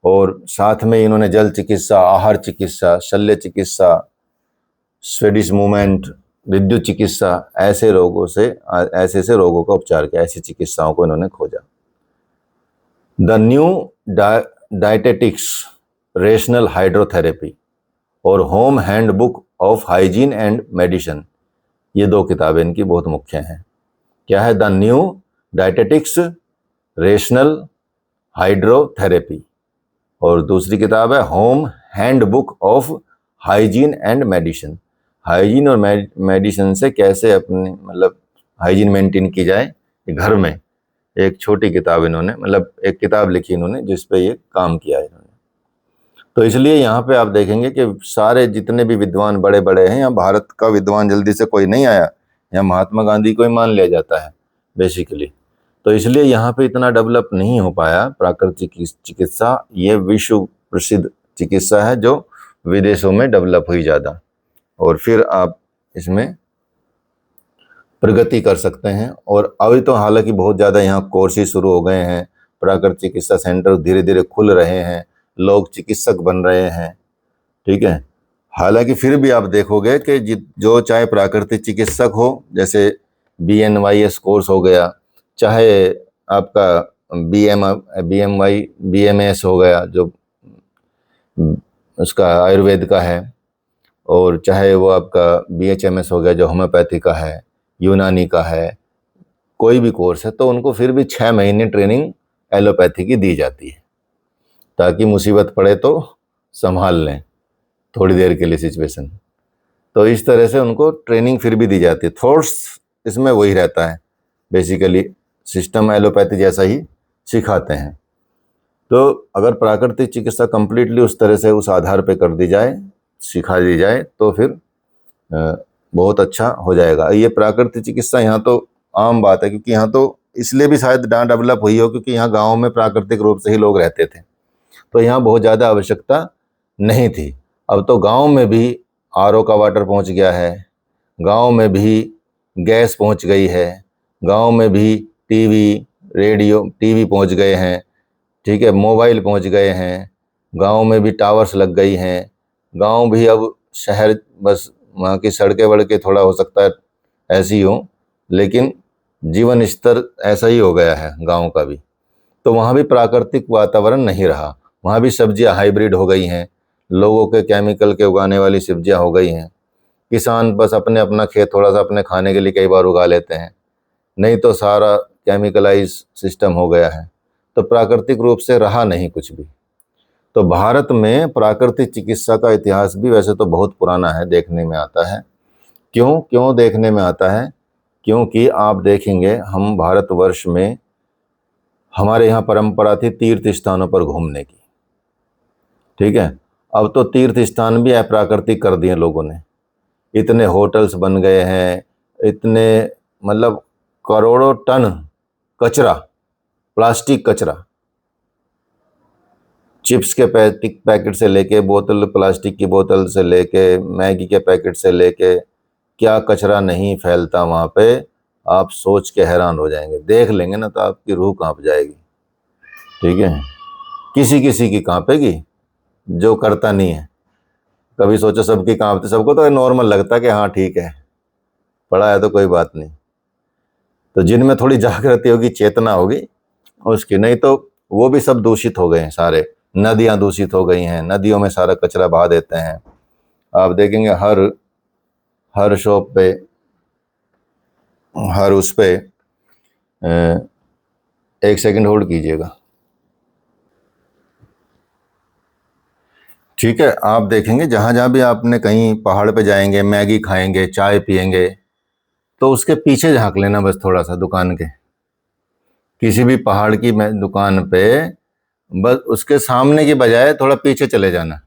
और साथ में इन्होंने जल चिकित्सा, आहार चिकित्सा, शल्य चिकित्सा, स्वेडिश मूवमेंट, विद्युत चिकित्सा, ऐसे रोगों का उपचार किया। ऐसी चिकित्साओं को इन्होंने खोजा। The new dietetics, rational hydrotherapy और home handbook of hygiene and medicine, ये 2 किताबें इनकी बहुत मुख्य हैं। क्या है, the new dietetics, rational hydrotherapy, और दूसरी किताब है home handbook of hygiene and medicine. Hygiene और मेडिसिन से कैसे अपने मतलब हाइजीन मेंटेन की जाए घर में, एक छोटी किताब इन्होंने मतलब एक किताब लिखी इन्होंने जिस पे ये काम किया है इन्होंने। तो इसलिए यहाँ पे आप देखेंगे कि सारे जितने भी विद्वान बड़े बड़े हैं, यहाँ भारत का विद्वान जल्दी से कोई नहीं आया, यहाँ महात्मा गांधी को ही मान लिया जाता है बेसिकली। तो इसलिए यहाँ पे इतना डेवलप नहीं हो पाया प्राकृतिक चिकित्सा। ये विश्व प्रसिद्ध चिकित्सा है जो विदेशों में डेवलप हुई ज़्यादा, और फिर आप इसमें प्रगति कर सकते हैं। और अभी तो हालांकि बहुत ज़्यादा यहाँ कोर्सेज शुरू हो गए हैं, प्राकृतिक चिकित्सा सेंटर धीरे धीरे खुल रहे हैं, लोग चिकित्सक बन रहे हैं, ठीक है। हालांकि फिर भी आप देखोगे कि जो चाहे प्राकृतिक चिकित्सक हो, जैसे BNYS कोर्स हो गया, चाहे आपका BMS हो गया जो उसका आयुर्वेद का है, और चाहे वो आपका BHMS हो गया जो होम्योपैथी का है, यूनानी का है, कोई भी कोर्स है, तो उनको फिर भी 6 महीने ट्रेनिंग एलोपैथी की दी जाती है ताकि मुसीबत पड़े तो संभाल लें थोड़ी देर के लिए सिचुएशन। तो इस तरह से उनको ट्रेनिंग फिर भी दी जाती है। थॉट्स इसमें वही रहता है, बेसिकली सिस्टम एलोपैथी जैसा ही सिखाते हैं। तो अगर प्राकृतिक चिकित्सा कंप्लीटली उस तरह से उस आधार पे कर दी जाए, सिखा दी जाए, तो फिर बहुत अच्छा हो जाएगा। ये प्राकृतिक चिकित्सा यहाँ तो आम बात है, क्योंकि यहाँ तो इसलिए भी शायद डेवलप हुई हो क्योंकि यहाँ गाँव में प्राकृतिक रूप से ही लोग रहते थे, तो यहाँ बहुत ज़्यादा आवश्यकता नहीं थी। अब तो गांव में भी RO का वाटर पहुंच गया है, गांव में भी गैस पहुंच गई है, गांव में भी टीवी पहुंच गए हैं, ठीक है, मोबाइल पहुंच गए हैं, गांव में भी टावर्स लग गई हैं। गांव भी अब शहर, बस वहाँ की सड़कें वड़कें थोड़ा हो सकता है ऐसी हो, लेकिन जीवन स्तर ऐसा ही हो गया है गाँव का भी। तो वहाँ भी प्राकृतिक वातावरण नहीं रहा, वहाँ भी सब्जियाँ हाइब्रिड हो गई हैं, लोगों के केमिकल के उगाने वाली सब्जियाँ हो गई हैं। किसान बस अपना खेत थोड़ा सा अपने खाने के लिए कई बार उगा लेते हैं, नहीं तो सारा केमिकलाइज सिस्टम हो गया है। तो प्राकृतिक रूप से रहा नहीं कुछ भी। तो भारत में प्राकृतिक चिकित्सा का इतिहास भी वैसे तो बहुत पुराना है, देखने में आता है। क्यों देखने में आता है? क्योंकि आप देखेंगे हम भारतवर्ष में, हमारे यहाँ परंपरा थी तीर्थ स्थानों पर घूमने की, ठीक है। अब तो तीर्थ स्थान भी अप्राकृतिक कर दिए लोगों ने, इतने होटल्स बन गए हैं, इतने मतलब करोड़ों टन कचरा, प्लास्टिक कचरा, चिप्स के पैकेट से लेके बोतल, प्लास्टिक की बोतल से लेके मैगी के पैकेट से लेके, क्या कचरा नहीं फैलता वहाँ पे, आप सोच के हैरान हो जाएंगे। देख लेंगे ना तो आपकी रूह कांप जाएगी, ठीक है। किसी किसी की कांपेगी जो करता नहीं है। कभी सोचो सबकी कांपती, सबको तो नॉर्मल लगता है कि हाँ ठीक है, पड़ा है तो कोई बात नहीं। तो जिनमें थोड़ी जागृति होगी, चेतना होगी उसकी, नहीं तो वो भी सब दूषित हो गए हैं सारे। नदियाँ दूषित हो गई हैं, नदियों में सारा कचरा बहा देते हैं। आप देखेंगे हर शॉप पे, हर उस पे, एक सेकंड होल्ड कीजिएगा, ठीक है। आप देखेंगे जहाँ जहाँ भी आपने कहीं पहाड़ पे जाएंगे, मैगी खाएंगे, चाय पिएंगे, तो उसके पीछे झांक लेना बस थोड़ा सा, दुकान के किसी भी पहाड़ की दुकान पे, बस उसके सामने की बजाय थोड़ा पीछे चले जाना।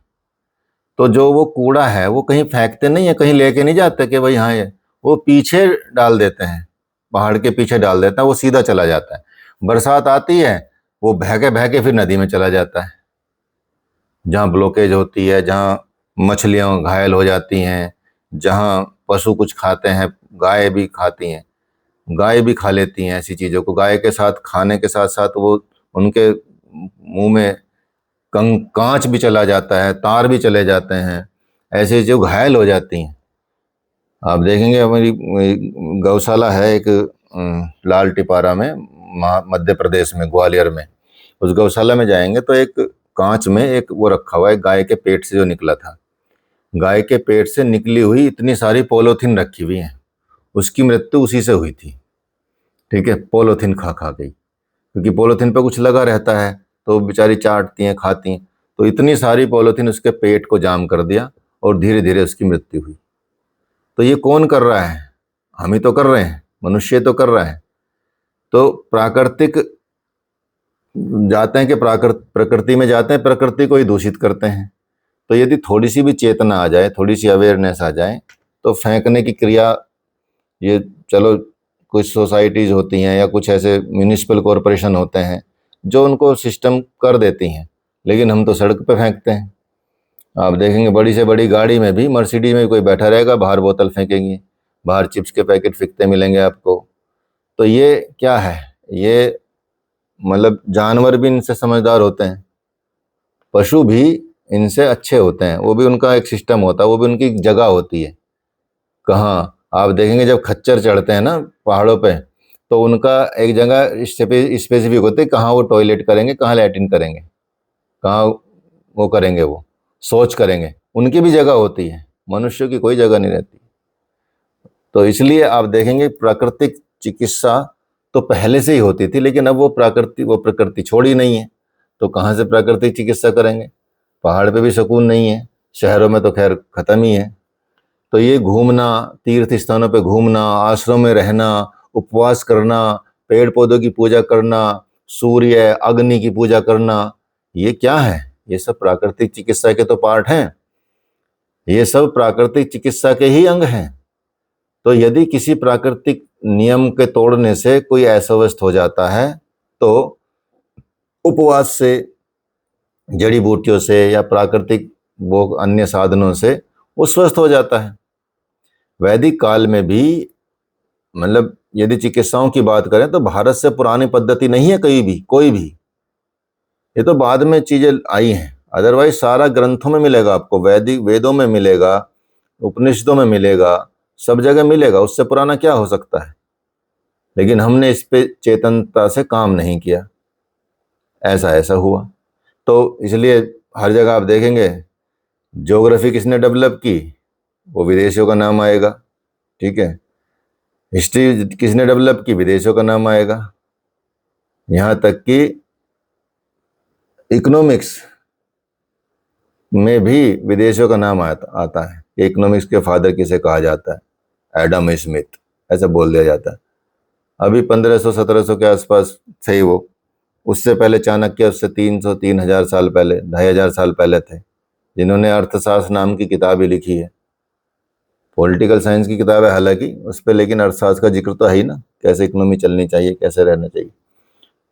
तो जो वो कूड़ा है वो कहीं फेंकते नहीं है, कहीं लेके नहीं जाते कि भाई हाँ ये, वो पीछे डाल देते हैं, पहाड़ के पीछे डाल देता है, वो सीधा चला जाता है। बरसात आती है, वो बह के फिर नदी में चला जाता है, जहाँ ब्लॉकेज होती है, जहाँ मछलियाँ घायल हो जाती हैं, जहाँ पशु कुछ खाते हैं, गाय भी खाती हैं, गाय भी खा लेती हैं ऐसी चीज़ों को। गाय के साथ खाने के साथ साथ वो उनके मुंह में कांच भी चला जाता है, तार भी चले जाते हैं, ऐसे जो घायल हो जाती हैं। आप देखेंगे हमारी गौशाला है एक लाल टिपारा में, मध्य प्रदेश में, ग्वालियर में। उस गौशाला में जाएंगे तो एक कांच में एक वो रखा हुआ है, गाय के पेट से जो निकला था, गाय के पेट से निकली हुई इतनी सारी पॉलीथीन रखी हुई हैं, उसकी मृत्यु उसी से हुई थी। ठीक है, पॉलीथीन खा खा गई, क्योंकि पॉलीथीन पे कुछ लगा रहता है तो बेचारी चाटती हैं, खाती हैं, तो इतनी सारी पॉलीथीन उसके पेट को जाम कर दिया और धीरे धीरे उसकी मृत्यु हुई। तो ये कौन कर रहा है? हम ही तो कर रहे हैं, मनुष्य तो कर रहा है। तो प्राकृतिक जाते हैं कि प्रकृति में जाते हैं, प्रकृति को ही दूषित करते हैं। तो यदि थोड़ी सी भी चेतना आ जाए, थोड़ी सी अवेयरनेस आ जाए, तो फेंकने की क्रिया, ये चलो कुछ सोसाइटीज होती हैं या कुछ ऐसे म्यूनिसिपल कॉरपोरेशन होते हैं जो उनको सिस्टम कर देती हैं, लेकिन हम तो सड़क पे फेंकते हैं। आप देखेंगे बड़ी से बड़ी गाड़ी में भी, मर्सिडीज में कोई बैठा रहेगा, बाहर बोतल फेंकेंगे, बाहर चिप्स के पैकेट फेंकते मिलेंगे आपको। तो ये क्या है? ये मतलब जानवर भी इनसे समझदार होते हैं, पशु भी इनसे अच्छे होते हैं, वो भी उनका एक सिस्टम होता है, वो भी उनकी जगह होती है। कहाँ आप देखेंगे जब खच्चर चढ़ते हैं ना पहाड़ों पे, तो उनका एक जगह स्पेसिफिक होती है, कहाँ वो टॉयलेट करेंगे, कहाँ लैट्रिन करेंगे, कहाँ वो करेंगे, वो सोच करेंगे, उनकी भी जगह होती है। मनुष्य की कोई जगह नहीं रहती। तो इसलिए आप देखेंगे प्राकृतिक चिकित्सा तो पहले से ही होती थी, लेकिन अब वो प्रकृति छोड़ी नहीं है, तो कहाँ से प्राकृतिक चिकित्सा करेंगे? पहाड़ पे भी सुकून नहीं है, शहरों में तो खैर खत्म ही है। तो ये घूमना, तीर्थ स्थानों पे घूमना, आश्रम में रहना, उपवास करना, पेड़ पौधों की पूजा करना, सूर्य अग्नि की पूजा करना, ये क्या है? ये सब प्राकृतिक चिकित्सा के तो पार्ट हैं, ये सब प्राकृतिक चिकित्सा के ही अंग हैं। तो यदि किसी प्राकृतिक नियम के तोड़ने से कोई अस्वस्थ हो जाता है, तो उपवास से, जड़ी बूटियों से या प्राकृतिक वो अन्य साधनों से वो स्वस्थ हो जाता है। वैदिक काल में भी, मतलब यदि चिकित्साओं की बात करें तो भारत से पुरानी पद्धति नहीं है कहीं भी, कोई भी। ये तो बाद में चीजें आई हैं, अदरवाइज सारा ग्रंथों में मिलेगा आपको, वैदिक वेदों में मिलेगा, उपनिषदों में मिलेगा, सब जगह मिलेगा। उससे पुराना क्या हो सकता है? लेकिन हमने इस पे चेतनता से काम नहीं किया, ऐसा ऐसा हुआ। तो इसलिए हर जगह आप देखेंगे ज्योग्राफी किसने डेवलप की, वो विदेशियों का नाम आएगा, ठीक है। हिस्ट्री किसने डेवलप की, विदेशियों का नाम आएगा। यहाँ तक कि इकोनॉमिक्स में भी विदेशियों का नाम आता है। इकोनॉमिक्स के फादर किसे कहा जाता है? एडम स्मिथ, ऐसा बोल दिया जाता है। अभी 1500-1700 के आसपास थे वो, उससे पहले चाणक्य, उससे 3,000-3,000 साल पहले, 2,500 साल पहले थे, जिन्होंने अर्थशास्त्र नाम की किताब ही लिखी है। पॉलिटिकल साइंस की किताब है हालांकि उस पर, लेकिन अर्थशास्त्र का जिक्र तो है ही ना, कैसे इकोनॉमी चलनी चाहिए, कैसे रहना चाहिए।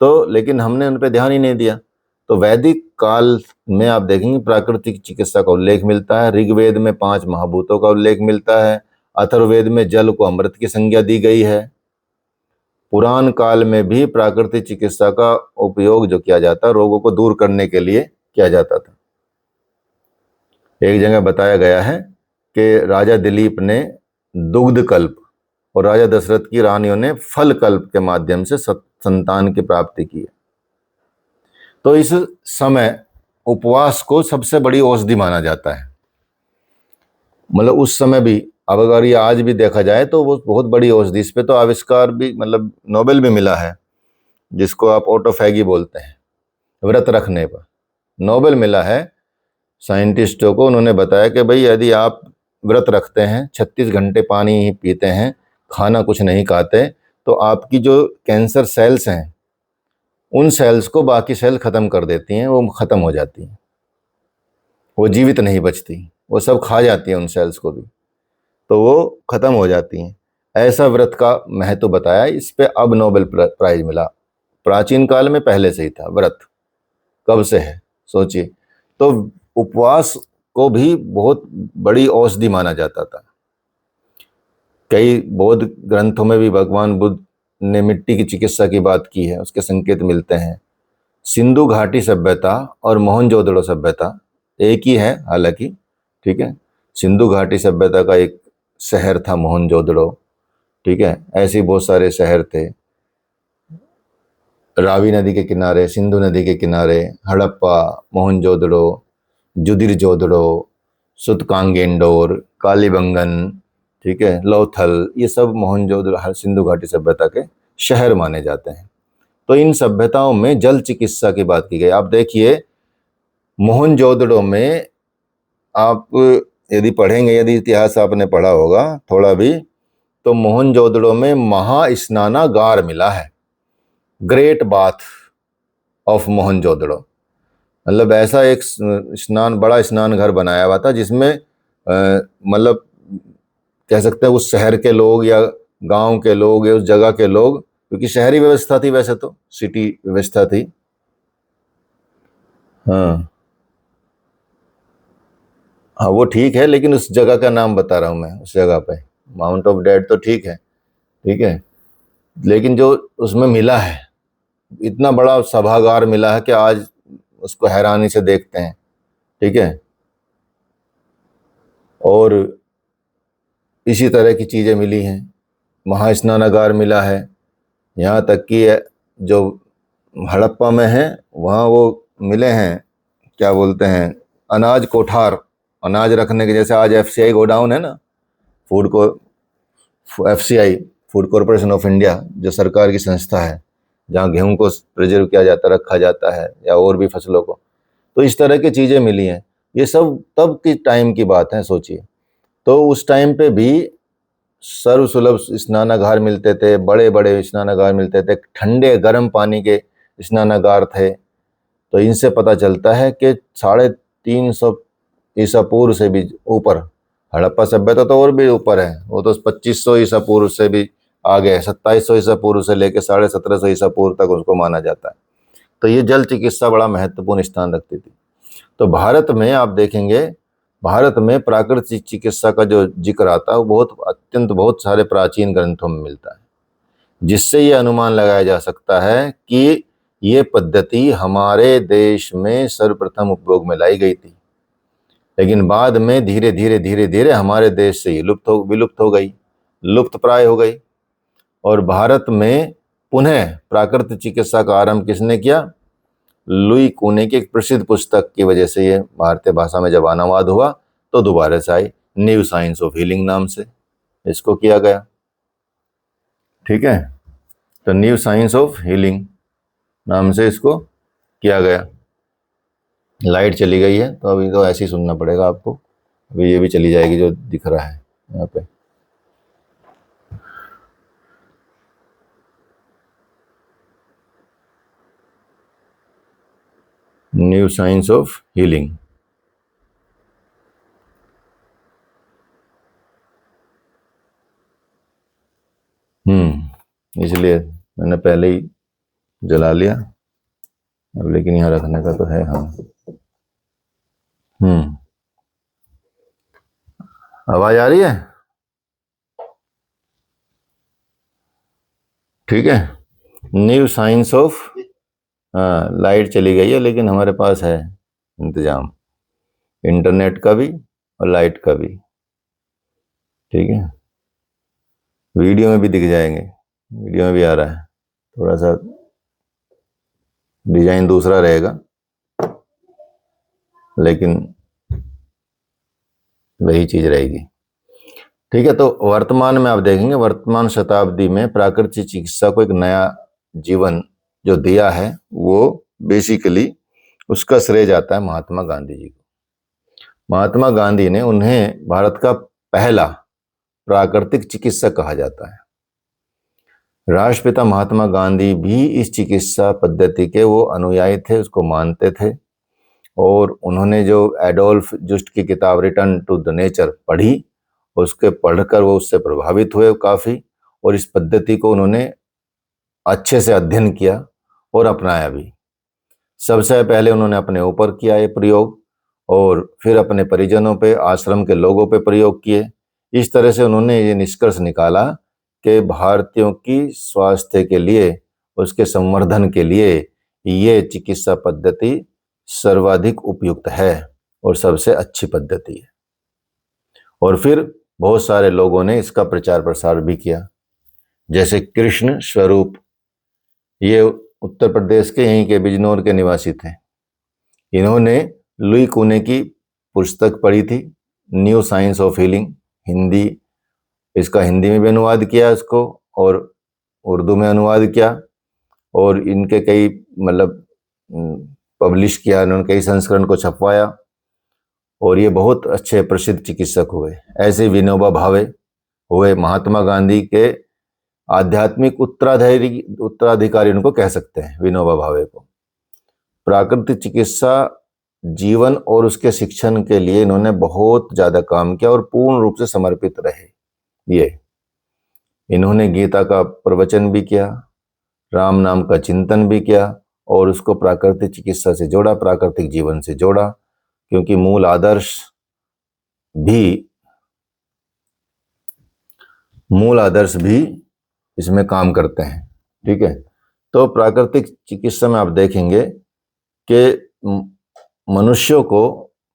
तो लेकिन हमने उन पर ध्यान ही नहीं दिया। तो वैदिक काल में आप देखेंगे प्राकृतिक चिकित्सा का उल्लेख मिलता है, ऋग्वेद में 5 महाभूतों का उल्लेख मिलता है, अथर्ववेद में जल को अमृत की संज्ञा दी गई है। पुराण काल में भी प्राकृतिक चिकित्सा का उपयोग जो किया जाता है, रोगों को दूर करने के लिए किया जाता था। एक जगह बताया गया है कि राजा दिलीप ने दुग्ध कल्प और राजा दशरथ की रानियों ने फल कल्प के माध्यम से संतान की प्राप्ति की है। तो इस समय उपवास को सबसे बड़ी औषधि माना जाता है। मतलब उस समय भी, अब अगर ये आज भी देखा जाए तो वो बहुत बड़ी औषधि। इस पे तो आविष्कार भी, मतलब नोबेल भी मिला है, जिसको आप ऑटोफैगी बोलते हैं, व्रत रखने पर नोबेल मिला है साइंटिस्टों को। उन्होंने बताया कि भाई यदि आप व्रत रखते हैं, 36 घंटे पानी ही पीते हैं, खाना कुछ नहीं खाते, तो आपकी जो कैंसर सेल्स हैं, उन सेल्स को बाकी सेल खत्म कर देती हैं, वो खत्म हो जाती हैं, वो जीवित नहीं बचती, वो सब खा जाती हैं उन सेल्स को भी, तो वो खत्म हो जाती हैं। ऐसा व्रत का महत्व बताया, इस पे अब नोबेल प्राइज मिला। प्राचीन काल में पहले से ही था व्रत, कब से है सोचिए। तो उपवास को भी बहुत बड़ी औषधि माना जाता था। कई बौद्ध ग्रंथों में भी भगवान बुद्ध ने मिट्टी की चिकित्सा की बात की है, उसके संकेत मिलते हैं। सिंधु घाटी सभ्यता और मोहनजोदड़ो सभ्यता एक ही है हालांकि, ठीक है। सिंधु घाटी सभ्यता का एक शहर था मोहनजोदड़ो, ठीक है। ऐसे बहुत सारे शहर थे, रावी नदी के किनारे, सिंधु नदी के किनारे, हड़प्पा, मोहनजोदड़ो, जुदिरजोदड़ो, सुतकांगेंडोर, कालीबंगन, ठीक है, लोथल, ये सब मोहनजोदड़ो सिंधु घाटी सभ्यता के शहर माने जाते हैं। तो इन सभ्यताओं में जल चिकित्सा की बात की गई। आप देखिए मोहनजोदड़ो में, आप यदि पढ़ेंगे, यदि इतिहास आपने पढ़ा होगा थोड़ा भी, तो मोहनजोदड़ो में महास्नानागार मिला है, ग्रेट बाथ ऑफ मोहनजोदड़ो। मतलब ऐसा एक स्नान, बड़ा स्नान घर बनाया हुआ था जिसमें मतलब कह सकते हैं उस शहर के लोग या गांव के लोग या उस जगह के लोग, क्योंकि शहरी व्यवस्था थी, वैसे तो सिटी व्यवस्था थी। हाँ हाँ, वो ठीक है, लेकिन उस जगह का नाम बता रहा हूँ मैं, उस जगह पे माउंट ऑफ डेड तो ठीक है, ठीक है, लेकिन जो उसमें मिला है, इतना बड़ा सभागार मिला है कि आज उसको हैरानी से देखते हैं, ठीक है। और इसी तरह की चीज़ें मिली हैं, महास्नानागार मिला है, यहाँ तक कि जो हड़प्पा में है वहाँ वो मिले हैं, क्या बोलते हैं, अनाज कोठार, अनाज रखने के, जैसे आज एफसीआई गोडाउन है ना, फूड को FCI, food corporation of India, जो सरकार की संस्था है, जहाँ गेहूं को प्रिजर्व किया जाता, रखा जाता है, या और भी फसलों को, तो इस तरह की चीज़ें मिली हैं। ये सब तब की टाइम की बात है, सोचिए। तो उस टाइम पे भी सर्वसुलभ स्नानागार मिलते थे, बड़े बड़े स्नानागार मिलते थे, ठंडे गर्म पानी के स्नानागार थे। तो इनसे पता चलता है कि 350 ईसा पूर्व से भी ऊपर, हड़प्पा सभ्यता तो और भी ऊपर है, वो तो 2500 ईसा पूर्व से भी आगे है, 2700 ईसा पूर्व से लेकर 1750 ईसा पूर्व तक उसको माना जाता है। तो ये जल चिकित्सा बड़ा महत्वपूर्ण स्थान रखती थी। तो भारत में आप देखेंगे, भारत में प्राकृतिक चिकित्सा का जो जिक्र आता है वो बहुत सारे प्राचीन ग्रंथों में मिलता है, जिससे ये अनुमान लगाया जा सकता है कि ये पद्धति हमारे देश में सर्वप्रथम उपयोग में लाई गई थी, लेकिन बाद में धीरे धीरे धीरे धीरे हमारे देश से विलुप्त हो गई, लुप्त प्राय हो गई। और भारत में पुनः प्राकृतिक चिकित्सा का आरंभ किसने किया? लुई कूने की एक प्रसिद्ध पुस्तक की वजह से ये भारतीय भाषा में जब अनुवाद हुआ तो दोबारा से आई, न्यू साइंस ऑफ हीलिंग नाम से इसको किया गया, ठीक है। तो न्यू साइंस ऑफ हीलिंग नाम से इसको किया गया। लाइट चली गई है तो अभी तो ऐसे ही सुनना पड़ेगा आपको, अभी ये भी चली जाएगी जो दिख रहा है यहाँ पे। न्यू साइंस ऑफ हीलिंग, इसलिए मैंने पहले ही जला लिया अब, लेकिन यहाँ रखने का तो है। हाँ, आवाज आ रही है? ठीक है। न्यू साइंस ऑफ, हाँ लाइट चली गई है लेकिन हमारे पास है इंतजाम, इंटरनेट का भी और लाइट का भी, ठीक है। वीडियो में भी दिख जाएंगे, वीडियो में भी आ रहा है, थोड़ा सा डिजाइन दूसरा रहेगा लेकिन वही चीज रहेगी, ठीक है। तो वर्तमान में आप देखेंगे, वर्तमान शताब्दी में प्राकृतिक चिकित्सा को एक नया जीवन जो दिया है वो बेसिकली उसका श्रेय जाता है महात्मा गांधी जी को। महात्मा गांधी ने, उन्हें भारत का पहला प्राकृतिक चिकित्सक कहा जाता है। राष्ट्रपिता महात्मा गांधी भी इस चिकित्सा पद्धति के वो अनुयायी थे, उसको मानते थे। और उन्होंने जो एडोल्फ जुस्ट की किताब रिटर्न टू द नेचर पढ़ी, उसके पढ़कर वो उससे प्रभावित हुए काफ़ी, और इस पद्धति को उन्होंने अच्छे से अध्ययन किया और अपनाया भी। सबसे पहले उन्होंने अपने ऊपर किया ये प्रयोग, और फिर अपने परिजनों पे, आश्रम के लोगों पे प्रयोग किए। इस तरह से उन्होंने ये निष्कर्ष निकाला कि भारतीयों की स्वास्थ्य के लिए, उसके संवर्धन के लिए ये चिकित्सा पद्धति सर्वाधिक उपयुक्त है और सबसे अच्छी पद्धति है। और फिर बहुत सारे लोगों ने इसका प्रचार प्रसार भी किया, जैसे कृष्ण स्वरूप, ये उत्तर प्रदेश के यहीं के बिजनौर के निवासी थे। इन्होंने लुई कूने की पुस्तक पढ़ी थी, new science of healing, Hindi, इसका हिंदी में भी अनुवाद किया इसको, और उर्दू में अनुवाद किया और इनके कई मतलब पब्लिश किया, इन्होंने कई संस्करण को छपवाया और ये बहुत अच्छे प्रसिद्ध चिकित्सक हुए। ऐसे विनोबा भावे हुए, महात्मा गांधी के आध्यात्मिक उत्तराधिकारी उनको कह सकते हैं, विनोबा भावे को। प्राकृतिक चिकित्सा जीवन और उसके शिक्षण के लिए इन्होंने बहुत ज्यादा काम किया और पूर्ण रूप से समर्पित रहे। ये इन्होंने गीता का प्रवचन भी किया, राम नाम का चिंतन भी किया और उसको प्राकृतिक चिकित्सा से जोड़ा, प्राकृतिक जीवन से जोड़ा, क्योंकि मूल आदर्श भी इसमें काम करते हैं। ठीक है, तो प्राकृतिक चिकित्सा में आप देखेंगे कि मनुष्यों को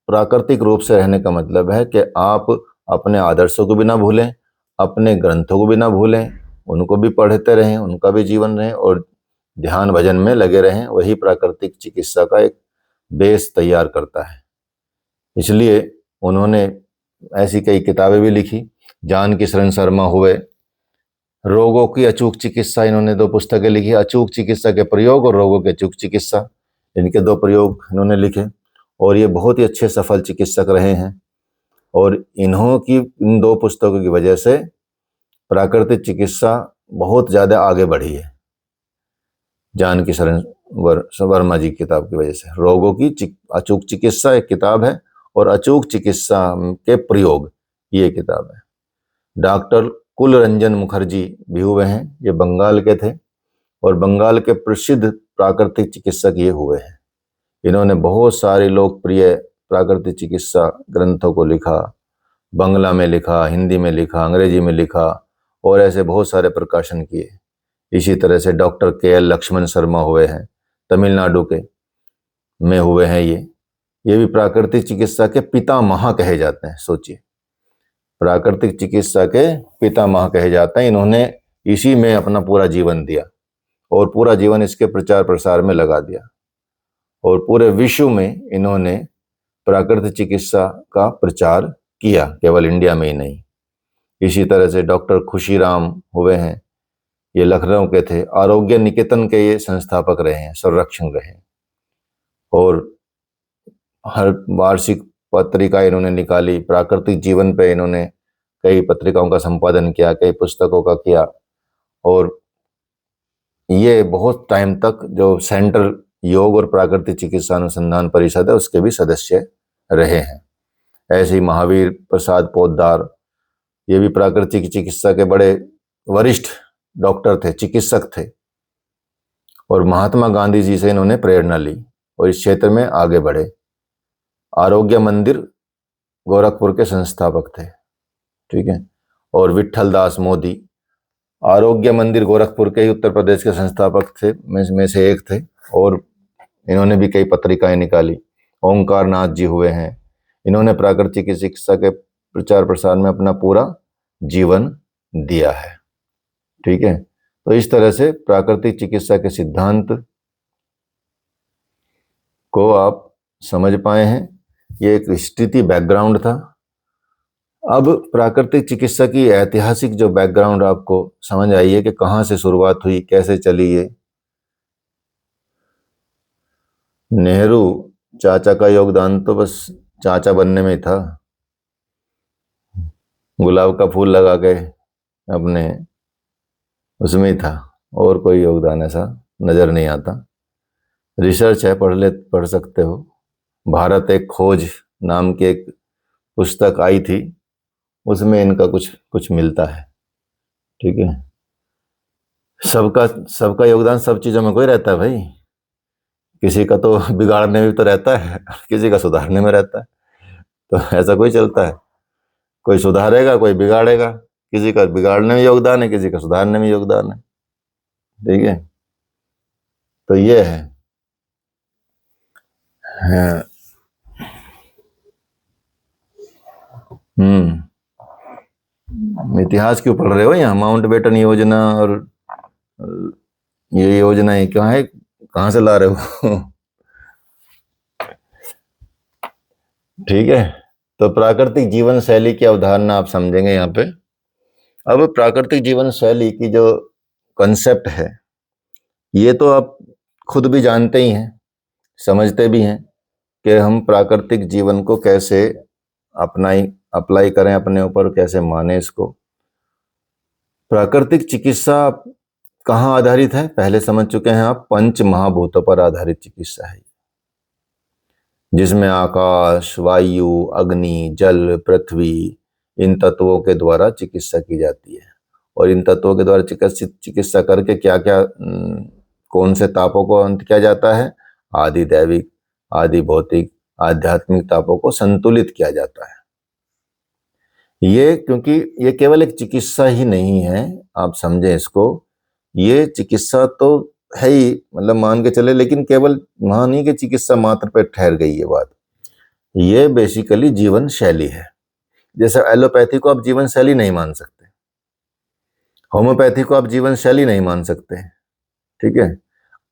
प्राकृतिक रूप से रहने का मतलब है कि आप अपने आदर्शों को भी ना भूलें, अपने ग्रंथों को भी ना भूलें, उनको भी पढ़ते रहें, उनका भी जीवन रहें और ध्यान भजन में लगे रहें। वही प्राकृतिक चिकित्सा का एक बेस तैयार करता है। इसलिए उन्होंने ऐसी कई किताबें भी लिखी। जानकी शरण शर्मा हुए, रोगों की अचूक चिकित्सा, इन्होंने 2 पुस्तकें लिखी, अचूक चिकित्सा के प्रयोग और रोगों की अचूक चिकित्सा, इनके 2 प्रयोग इन्होंने लिखे और ये बहुत ही अच्छे सफल चिकित्सक रहे हैं। और इन 2 पुस्तकों की वजह से प्राकृतिक चिकित्सा बहुत ज्यादा आगे बढ़ी है। जानकी शरण वर्मा जी की किताब की वजह से। रोगों की अचूक चिकित्सा एक किताब है और अचूक चिकित्सा के प्रयोग ये किताब है। डॉक्टर कुलरंजन मुखर्जी भी हुए हैं, ये बंगाल के थे और बंगाल के प्रसिद्ध प्राकृतिक चिकित्सक ये हुए हैं। इन्होंने बहुत सारे लोकप्रिय प्राकृतिक चिकित्सा ग्रंथों को लिखा, बंगला में लिखा, हिंदी में लिखा, अंग्रेजी में लिखा और ऐसे बहुत सारे प्रकाशन किए। इसी तरह से डॉक्टर के.एल. लक्ष्मण शर्मा हुए हैं, तमिलनाडु के में हुए हैं। ये भी प्राकृतिक चिकित्सा के पितामह कहे जाते हैं। सोचिए, प्राकृतिक चिकित्सा के पितामह कहे जाते हैं। इन्होंने इसी में अपना पूरा जीवन दिया और पूरा जीवन इसके प्रचार प्रसार में लगा दिया और पूरे विश्व में इन्होंने प्राकृतिक चिकित्सा का प्रचार किया, केवल इंडिया में ही नहीं। इसी तरह से डॉक्टर खुशीराम हुए हैं, ये लखनऊ के थे, आरोग्य निकेतन के ये संस्थापक रहे हैं, संरक्षक रहे और हर वार्षिक पत्रिका इन्होंने निकाली। प्राकृतिक जीवन पे इन्होंने कई पत्रिकाओं का संपादन किया, कई पुस्तकों का किया और ये बहुत टाइम तक जो सेंट्रल योग और प्राकृतिक चिकित्सा अनुसंधान परिषद है उसके भी सदस्य रहे हैं। ऐसे ही महावीर प्रसाद पोद्दार, ये भी प्राकृतिक चिकित्सा के बड़े वरिष्ठ डॉक्टर थे, चिकित्सक थे और महात्मा गांधी जी से इन्होंने प्रेरणा ली और इस क्षेत्र में आगे बढ़े। आरोग्य मंदिर गोरखपुर के संस्थापक थे। ठीक है, और विट्ठल दास मोदी आरोग्य मंदिर गोरखपुर के ही उत्तर प्रदेश के संस्थापक थे में से एक थे और इन्होंने भी कई पत्रिकाएं निकाली। ओंकार नाथ जी हुए हैं, इन्होंने प्राकृतिक चिकित्सा के प्रचार प्रसार में अपना पूरा जीवन दिया है। ठीक है, तो इस तरह से प्राकृतिक चिकित्सा के सिद्धांत को आप समझ पाए हैं। ये एक हिस्ट्री बैकग्राउंड था। अब प्राकृतिक चिकित्सा की ऐतिहासिक जो बैकग्राउंड आपको समझ आई है कि कहाँ से शुरुआत हुई, कैसे चली। ये नेहरू चाचा का योगदान तो बस चाचा बनने में था, गुलाब का फूल लगा के अपने उसमें ही था, और कोई योगदान ऐसा नजर नहीं आता। रिसर्च है, पढ़ सकते हो। भारत एक खोज नाम की एक पुस्तक आई थी, उसमें इनका कुछ मिलता है। ठीक है, सबका योगदान सब चीजों में कोई रहता है भाई। किसी का तो बिगाड़ने में भी तो रहता है, किसी का सुधारने में रहता है। तो ऐसा कोई चलता है, कोई सुधारेगा कोई बिगाड़ेगा, किसी का बिगाड़ने में योगदान है, किसी का सुधारने में योगदान है। ठीक है, तो ये है। हाँ। इतिहास क्यों पढ़ रहे हो? यहाँ माउंटबेटन योजना और ये योजना है क्या है, कहाँ से ला रहे हो? ठीक है, तो प्राकृतिक जीवन शैली की अवधारणा आप समझेंगे यहाँ पे। अब प्राकृतिक जीवन शैली की जो कंसेप्ट है, ये तो आप खुद भी जानते ही हैं, समझते भी हैं कि हम प्राकृतिक जीवन को कैसे अप्लाई करें अपने ऊपर, कैसे माने इसको। प्राकृतिक चिकित्सा कहाँ आधारित है, पहले समझ चुके हैं आप, पंच महाभूतों पर आधारित चिकित्सा है, जिसमें आकाश, वायु, अग्नि, जल, पृथ्वी, इन तत्वों के द्वारा चिकित्सा की जाती है। और इन तत्वों के द्वारा चिकित्सा करके क्या क्या कौन से तापों को अंत किया जाता है, आदि दैविक, आदि भौतिक, आध्यात्मिक तापों को संतुलित किया जाता है। ये क्योंकि ये केवल एक चिकित्सा ही नहीं है, आप समझें इसको, ये चिकित्सा तो है ही, मतलब मान के चले, लेकिन केवल वहां नहीं कि चिकित्सा मात्र पे ठहर गई ये बात, ये बेसिकली जीवन शैली है। जैसे एलोपैथी को आप जीवन शैली नहीं मान सकते, होम्योपैथी को आप जीवन शैली नहीं मान सकते, ठीक है।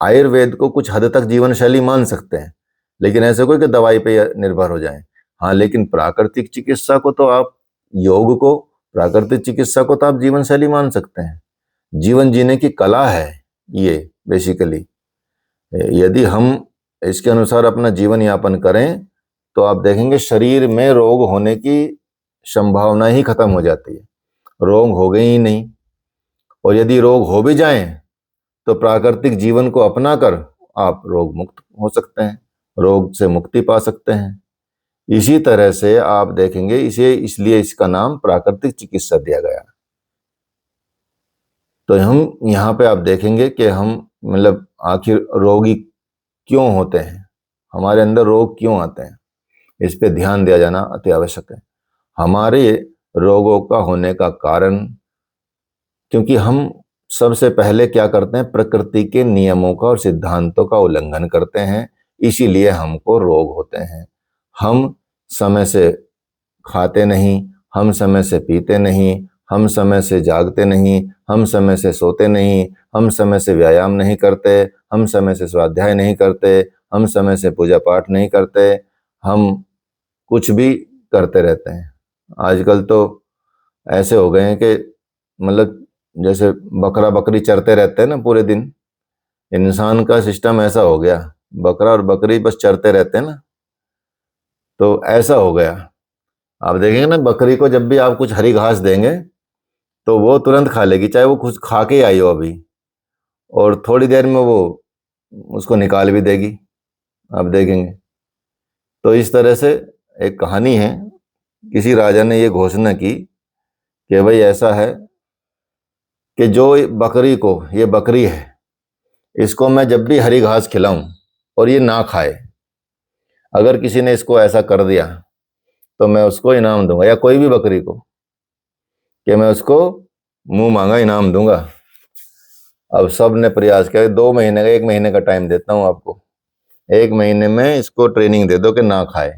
आयुर्वेद को कुछ हद तक जीवन शैली मान सकते हैं, लेकिन ऐसे कोई कि दवाई पे निर्भर हो जाएं। हाँ, लेकिन प्राकृतिक चिकित्सा को तो आप, योग को, प्राकृतिक चिकित्सा को तो आप जीवन शैली मान सकते हैं। जीवन जीने की कला है ये बेसिकली। यदि हम इसके अनुसार अपना जीवन यापन करें तो आप देखेंगे शरीर में रोग होने की संभावना ही खत्म हो जाती है, रोग हो गए ही नहीं। और यदि रोग हो भी जाएं तो प्राकृतिक जीवन को अपनाकर आप रोग मुक्त हो सकते हैं, रोग से मुक्ति पा सकते हैं। इसी तरह से आप देखेंगे, इसलिए इसका नाम प्राकृतिक चिकित्सा दिया गया। तो हम यहाँ पे आप देखेंगे कि हम, मतलब आखिर रोगी क्यों होते हैं, हमारे अंदर रोग क्यों आते हैं, इस पे ध्यान दिया जाना अति आवश्यक है। हमारे रोगों का होने का कारण, क्योंकि हम सबसे पहले क्या करते हैं, प्रकृति के नियमों का और सिद्धांतों का उल्लंघन करते हैं, इसीलिए हमको रोग होते हैं। हम समय से खाते नहीं, हम समय से पीते नहीं, हम समय से जागते नहीं, हम समय से सोते नहीं, हम समय से व्यायाम नहीं करते, हम समय से स्वाध्याय नहीं करते, हम समय से पूजा पाठ नहीं करते, हम कुछ भी करते रहते हैं। आजकल तो ऐसे हो गए हैं कि मतलब जैसे बकरा बकरी चरते रहते हैं ना पूरे दिन, इंसान का सिस्टम ऐसा हो गया, बकरा और बकरी बस चरते रहते हैं ना, तो ऐसा हो गया। आप देखेंगे ना, बकरी को जब भी आप कुछ हरी घास देंगे तो वो तुरंत खा लेगी, चाहे वो कुछ खा के आई हो अभी, और थोड़ी देर में वो उसको निकाल भी देगी, आप देखेंगे। तो इस तरह से एक कहानी है, किसी राजा ने ये घोषणा की कि भाई ऐसा है कि जो बकरी को, ये बकरी है, इसको मैं जब भी हरी घास खिलाऊं और ये ना खाए, अगर किसी ने इसको ऐसा कर दिया तो मैं उसको इनाम दूंगा, या कोई भी बकरी को, कि मैं उसको मुंह मांगा इनाम दूंगा। अब सब ने प्रयास किया, 2 महीने का, 1 महीने का टाइम देता हूं आपको, 1 महीने में इसको ट्रेनिंग दे दो कि ना खाए।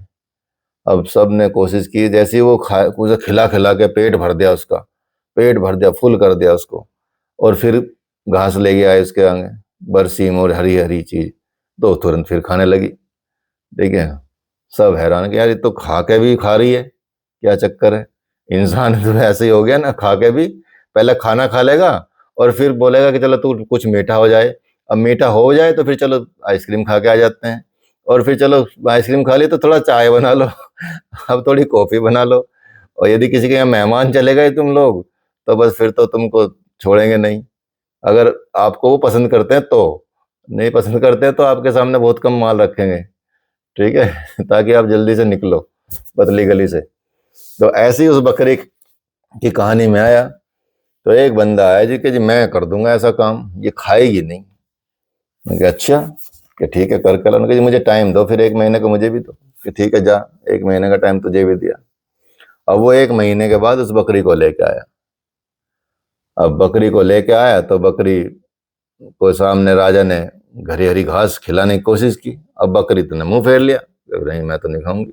अब सब ने कोशिश की, जैसे ही वो खाए, उसे खिला खिला के पेट भर दिया, उसका पेट भर दिया, फुल कर दिया उसको, और फिर घास लेके आए उसके आगे, बरसीम और हरी हरी चीज, तो तुरंत फिर खाने लगी। ठीक है, सब हैरान कि यार ये तो खा के भी खा रही है, क्या चक्कर है। इंसान तो ऐसे ही हो गया ना, खा के भी पहले खाना खा लेगा और फिर बोलेगा कि चलो तू कुछ मीठा हो जाए, अब मीठा हो जाए तो फिर चलो आइसक्रीम खा के आ जाते हैं, और फिर चलो आइसक्रीम खा ली तो थोड़ा चाय बना लो अब थोड़ी कॉफी बना लो, और यदि किसी के यहाँ मेहमान चले गए तुम लोग, तो बस फिर तो तुमको छोड़ेंगे नहीं। अगर आपको वो पसंद करते हैं तो, नहीं पसंद करते हैं तो आपके सामने बहुत कम माल रखेंगे, ठीक है ताकि आप जल्दी से निकलो पतली गली से। तो ऐसी उस बकरी की कहानी में आया, तो एक बंदा आया जी कि जी मैं कर दूंगा ऐसा काम, ये खाएगी नहीं। मैं कहा अच्छा, कि ठीक है कर कर। उन्होंने कहा जी मुझे टाइम दो फिर 1 महीने का, मुझे भी दो, कि ठीक है जा, 1 महीने का टाइम तुझे भी दिया। अब वो 1 महीने के बाद उस बकरी को लेके आया। अब बकरी को लेके आया तो बकरी को सामने राजा ने हरी हरी घास खिलाने की कोशिश की। अब बकरी तो ने मुंह फेर लिया, नहीं मैं तो नहीं खाऊंगी।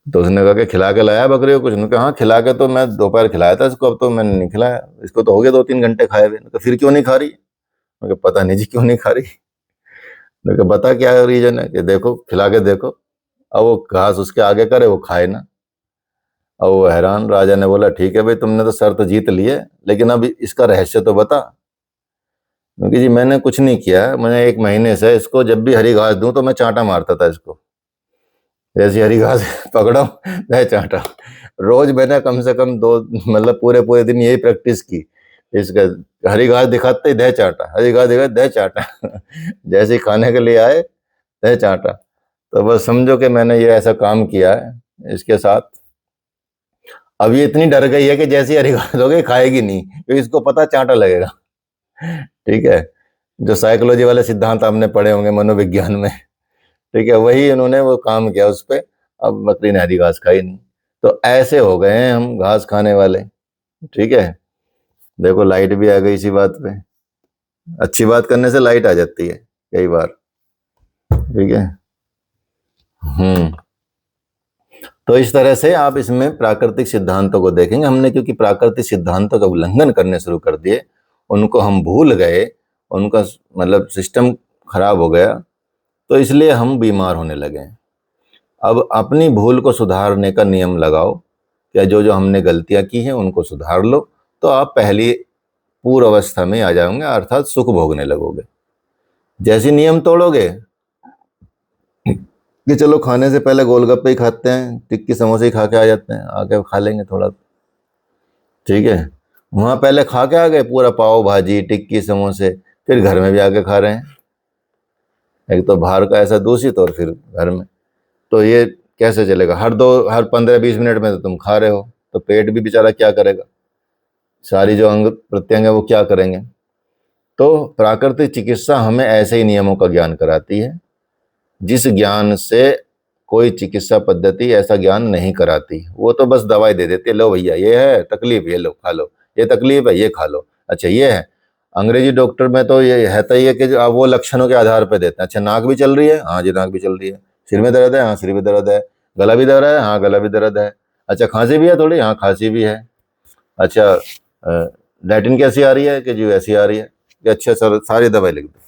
तो उसने कहा कि खिला के लाया बकरी को कुछ? उन्होंने कहा हाँ खिला के तो मैं दोपहर खिलाया था इसको, अब तो मैंने नहीं खिलाया, इसको तो हो गया 2-3 घंटे खाए हुए। तो फिर क्यों नहीं खा रही? मैं कहा पता नहीं जी क्यों नहीं खा रही। मैं कहा बता क्या रीजन है? कि देखो खिला के देखो। अब वो घास उसके आगे करे, वो खाए ना। और वो हैरान। राजा ने बोला ठीक है भाई, तुमने तो शर्त जीत ली है, लेकिन अब इसका रहस्य तो बता। क्योंकि जी मैंने कुछ नहीं किया है, मैंने 1 महीने से इसको जब भी हरी घास दूं तो मैं चांटा मारता था इसको। जैसी हरी घास पकड़ा मैं चांटा। रोज मैंने कम से कम 2 मतलब पूरे पूरे दिन यही प्रैक्टिस की इसका। हरी घास दिखाते ही दे चांटा, हरी घास दिखाते दे चांटा। जैसे ही खाने के लिए आए दे चांटा। तो बस समझो कि मैंने ये ऐसा काम किया है इसके साथ। अब ये इतनी डर गई है कि जैसी हरी घास हो गई खाएगी नहीं, क्योंकि इसको पता चांटा लगेगा। ठीक है, जो साइकोलॉजी वाले सिद्धांत आपने पढ़े होंगे मनोविज्ञान में, ठीक है, वही इन्होंने वो काम किया उस पर। अब बकरी ने हरी घास खाई नहीं। तो ऐसे हो गए हैं हम घास खाने वाले। ठीक है, देखो लाइट भी आ गई इसी बात पे। अच्छी बात करने से लाइट आ जाती है कई बार। ठीक है। तो इस तरह से आप इसमें प्राकृतिक सिद्धांतों को देखेंगे हमने, क्योंकि प्राकृतिक सिद्धांतों का उल्लंघन करने शुरू कर दिए, उनको हम भूल गए, उनका मतलब सिस्टम खराब हो गया, तो इसलिए हम बीमार होने लगे। अब अपनी भूल को सुधारने का नियम लगाओ, या जो जो हमने गलतियां की हैं उनको सुधार लो, तो आप पहली पूर्व अवस्था में आ जाओगे, अर्थात सुख भोगने लगोगे। जैसे नियम तोड़ोगे कि चलो खाने से पहले गोलगप्पे ही खाते हैं, टिक्की समोसे ही खा के आ जाते हैं, आके खा लेंगे थोड़ा, ठीक है, वहां पहले खा के आ गए पूरा पाव भाजी टिक्की समोसे, फिर घर में भी आके खा रहे हैं। एक तो बाहर का ऐसा दूषित और फिर घर में, तो ये कैसे चलेगा? हर 15-20 मिनट में तो तुम खा रहे हो, तो पेट भी बेचारा क्या करेगा, सारी जो अंग प्रत्यंग है वो क्या करेंगे? तो प्राकृतिक चिकित्सा हमें ऐसे ही नियमों का ज्ञान कराती है, जिस ज्ञान से कोई चिकित्सा पद्धति ऐसा ज्ञान नहीं कराती। वो तो बस दवाई दे देती है, लो भैया ये है तकलीफ, ये लो खा लो, ये तकलीफ है ये खा लो, अच्छा ये है। अंग्रेजी डॉक्टर में तो ये है तो ये कि आप वो लक्षणों के आधार पर देते हैं। अच्छा नाक भी चल रही है, हाँ जी नाक भी चल रही है। सिर में दर्द है, हाँ सिर में दर्द है। गला भी दर्द है, हाँ गला भी दर्द है। अच्छा खांसी भी है थोड़ी, हाँ खांसी भी है। अच्छा लैट्रिन कैसी आ रही है, कि जी ऐसी आ रही है, कि अच्छा सर सारी दवाई लिख दो।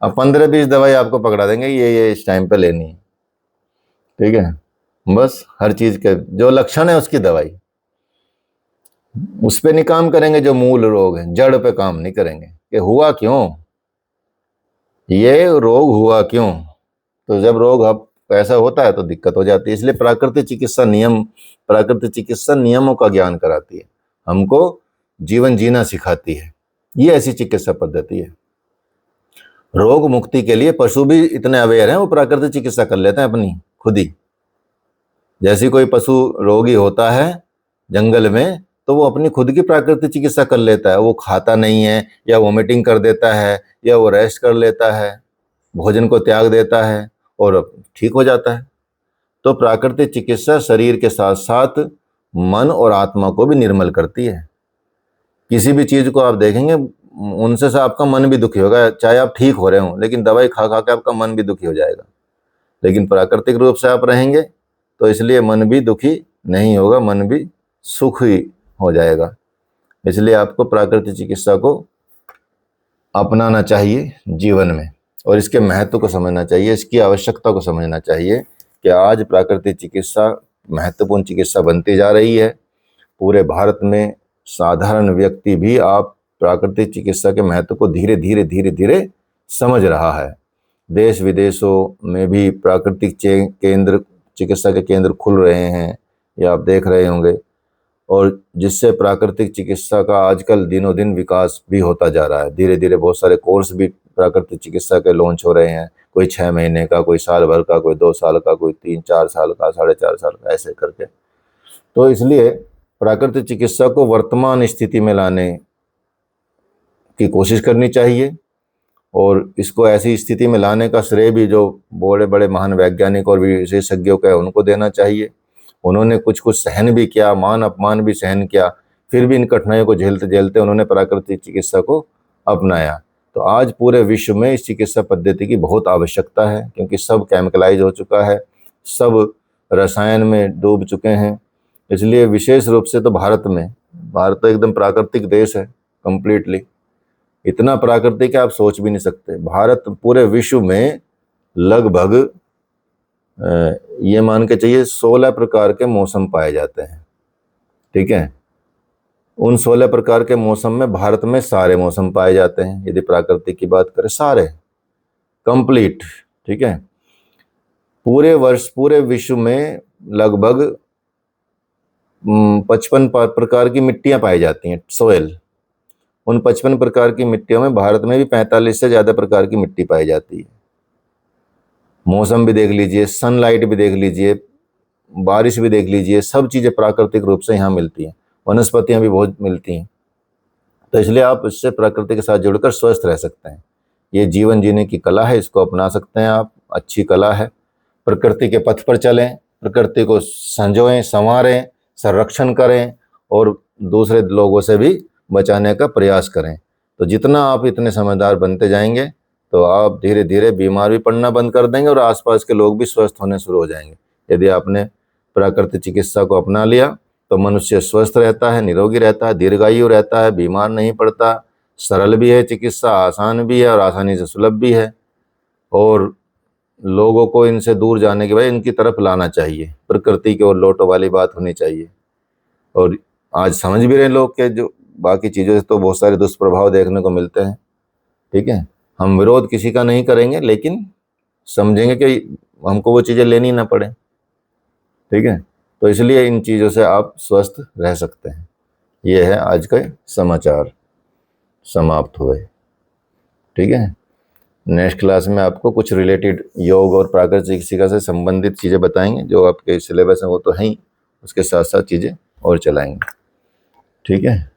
अब 15-20 दवाई आपको पकड़ा देंगे, ये इस टाइम पे लेनी है। ठीक है, बस हर चीज के जो लक्षण है उसकी दवाई, उस पे नहीं काम करेंगे, जो मूल रोग है जड़ पे काम नहीं करेंगे कि हुआ क्यों, ये रोग हुआ क्यों। तो जब रोग अब ऐसा होता है तो दिक्कत हो जाती है। इसलिए प्राकृतिक चिकित्सा नियमों का ज्ञान कराती है, हमको जीवन जीना सिखाती है। ये ऐसी चिकित्सा पद्धति है। रोग मुक्ति के लिए पशु भी इतने अवेयर हैं, वो प्राकृतिक चिकित्सा कर लेते हैं अपनी खुद ही। जैसे कोई पशु रोगी होता है जंगल में, तो वो अपनी खुद की प्राकृतिक चिकित्सा कर लेता है। वो खाता नहीं है, या वोमिटिंग कर देता है, या वो रेस्ट कर लेता है, भोजन को त्याग देता है और ठीक हो जाता है। तो प्राकृतिक चिकित्सा शरीर के साथ साथ मन और आत्मा को भी निर्मल करती है। किसी भी चीज को आप देखेंगे उनसे से आपका मन भी दुखी होगा, चाहे आप ठीक हो रहे हो, लेकिन दवाई खा खा के आपका मन भी दुखी हो जाएगा। लेकिन प्राकृतिक रूप से आप रहेंगे तो इसलिए मन भी दुखी नहीं होगा, मन भी सुखी हो जाएगा। इसलिए आपको प्राकृतिक चिकित्सा को अपनाना चाहिए जीवन में, और इसके महत्व को समझना चाहिए, इसकी आवश्यकता को समझना चाहिए कि आज प्राकृतिक चिकित्सा महत्वपूर्ण चिकित्सा बनती जा रही है। पूरे भारत में साधारण व्यक्ति भी आप प्राकृतिक चिकित्सा के महत्व को धीरे धीरे धीरे धीरे समझ रहा है। देश विदेशों में भी प्राकृतिक केंद्र, चिकित्सा के केंद्र खुल रहे हैं, ये आप देख रहे होंगे, और जिससे प्राकृतिक चिकित्सा का आजकल दिनों दिन विकास भी होता जा रहा है। धीरे धीरे बहुत सारे कोर्स भी प्राकृतिक चिकित्सा के लॉन्च हो रहे हैं, कोई 6 महीने का, कोई साल भर का, कोई 2 साल का, कोई 3-4 साल का, 4.5 साल का, ऐसे करके। तो इसलिए प्राकृतिक चिकित्सा को वर्तमान स्थिति में लाने की कोशिश करनी चाहिए, और इसको ऐसी स्थिति में लाने का श्रेय भी जो बड़े बड़े महान वैज्ञानिक और विशेषज्ञों का है उनको देना चाहिए। उन्होंने कुछ कुछ सहन भी किया, मान अपमान भी सहन किया, फिर भी इन कठिनाइयों को झेलते झेलते उन्होंने प्राकृतिक चिकित्सा को अपनाया। तो आज पूरे विश्व में इस चिकित्सा पद्धति की बहुत आवश्यकता है, क्योंकि सब केमिकलाइज हो चुका है, सब रसायन में डूब चुके हैं। इसलिए विशेष रूप से तो भारत तो एकदम प्राकृतिक देश है कंप्लीटली, इतना प्राकृतिक है आप सोच भी नहीं सकते। भारत पूरे विश्व में लगभग ये मान के चाहिए 16 प्रकार के मौसम पाए जाते हैं। ठीक है, उन 16 प्रकार के मौसम में भारत में सारे मौसम पाए जाते हैं। यदि प्राकृतिक की बात करें, सारे कंप्लीट। ठीक है, पूरे वर्ष पूरे विश्व में लगभग 55 प्रकार की मिट्टियां पाई जाती हैं, सोयल। उन 55 प्रकार की मिट्टियों में भारत में भी 45 से ज्यादा प्रकार की मिट्टी पाई जाती है। मौसम भी देख लीजिए, सनलाइट भी देख लीजिए, बारिश भी देख लीजिए, सब चीजें प्राकृतिक रूप से यहाँ मिलती हैं। वनस्पतियां भी बहुत मिलती हैं। तो इसलिए आप इससे प्रकृति के साथ जुड़कर स्वस्थ रह सकते हैं। ये जीवन जीने की कला है, इसको अपना सकते हैं आप, अच्छी कला है। प्रकृति के पथ पर चलें, प्रकृति को संजोएं, संवारें, संरक्षण करें और दूसरे लोगों से भी बचाने का प्रयास करें। तो जितना आप इतने समझदार बनते जाएंगे तो आप धीरे धीरे बीमार भी पड़ना बंद कर देंगे और आसपास के लोग भी स्वस्थ होने शुरू हो जाएंगे। यदि आपने प्राकृतिक चिकित्सा को अपना लिया तो मनुष्य स्वस्थ रहता है, निरोगी रहता है, दीर्घायु रहता है, बीमार नहीं पड़ता। सरल भी है चिकित्सा, आसान भी है और आसानी से सुलभ भी है। और लोगों को इनसे दूर जाने के बजाय इनकी तरफ लाना चाहिए, प्रकृति की ओर लौटो वाली बात होनी चाहिए। और आज समझ भी रहे लोग के जो बाकी चीज़ों से तो बहुत सारे दुष्प्रभाव देखने को मिलते हैं। ठीक है, हम विरोध किसी का नहीं करेंगे, लेकिन समझेंगे कि हमको वो चीज़ें लेनी ना पड़े। ठीक है, तो इसलिए इन चीज़ों से आप स्वस्थ रह सकते हैं। ये है आज के समाचार, समाप्त हुए। ठीक है, नेक्स्ट क्लास में आपको कुछ रिलेटेड योग और प्राकृतिक चिकित्सा से संबंधित चीज़ें बताएंगे। जो आपके सिलेबस में वो तो हैं ही, उसके साथ साथ चीज़ें और चलाएंगे। ठीक है।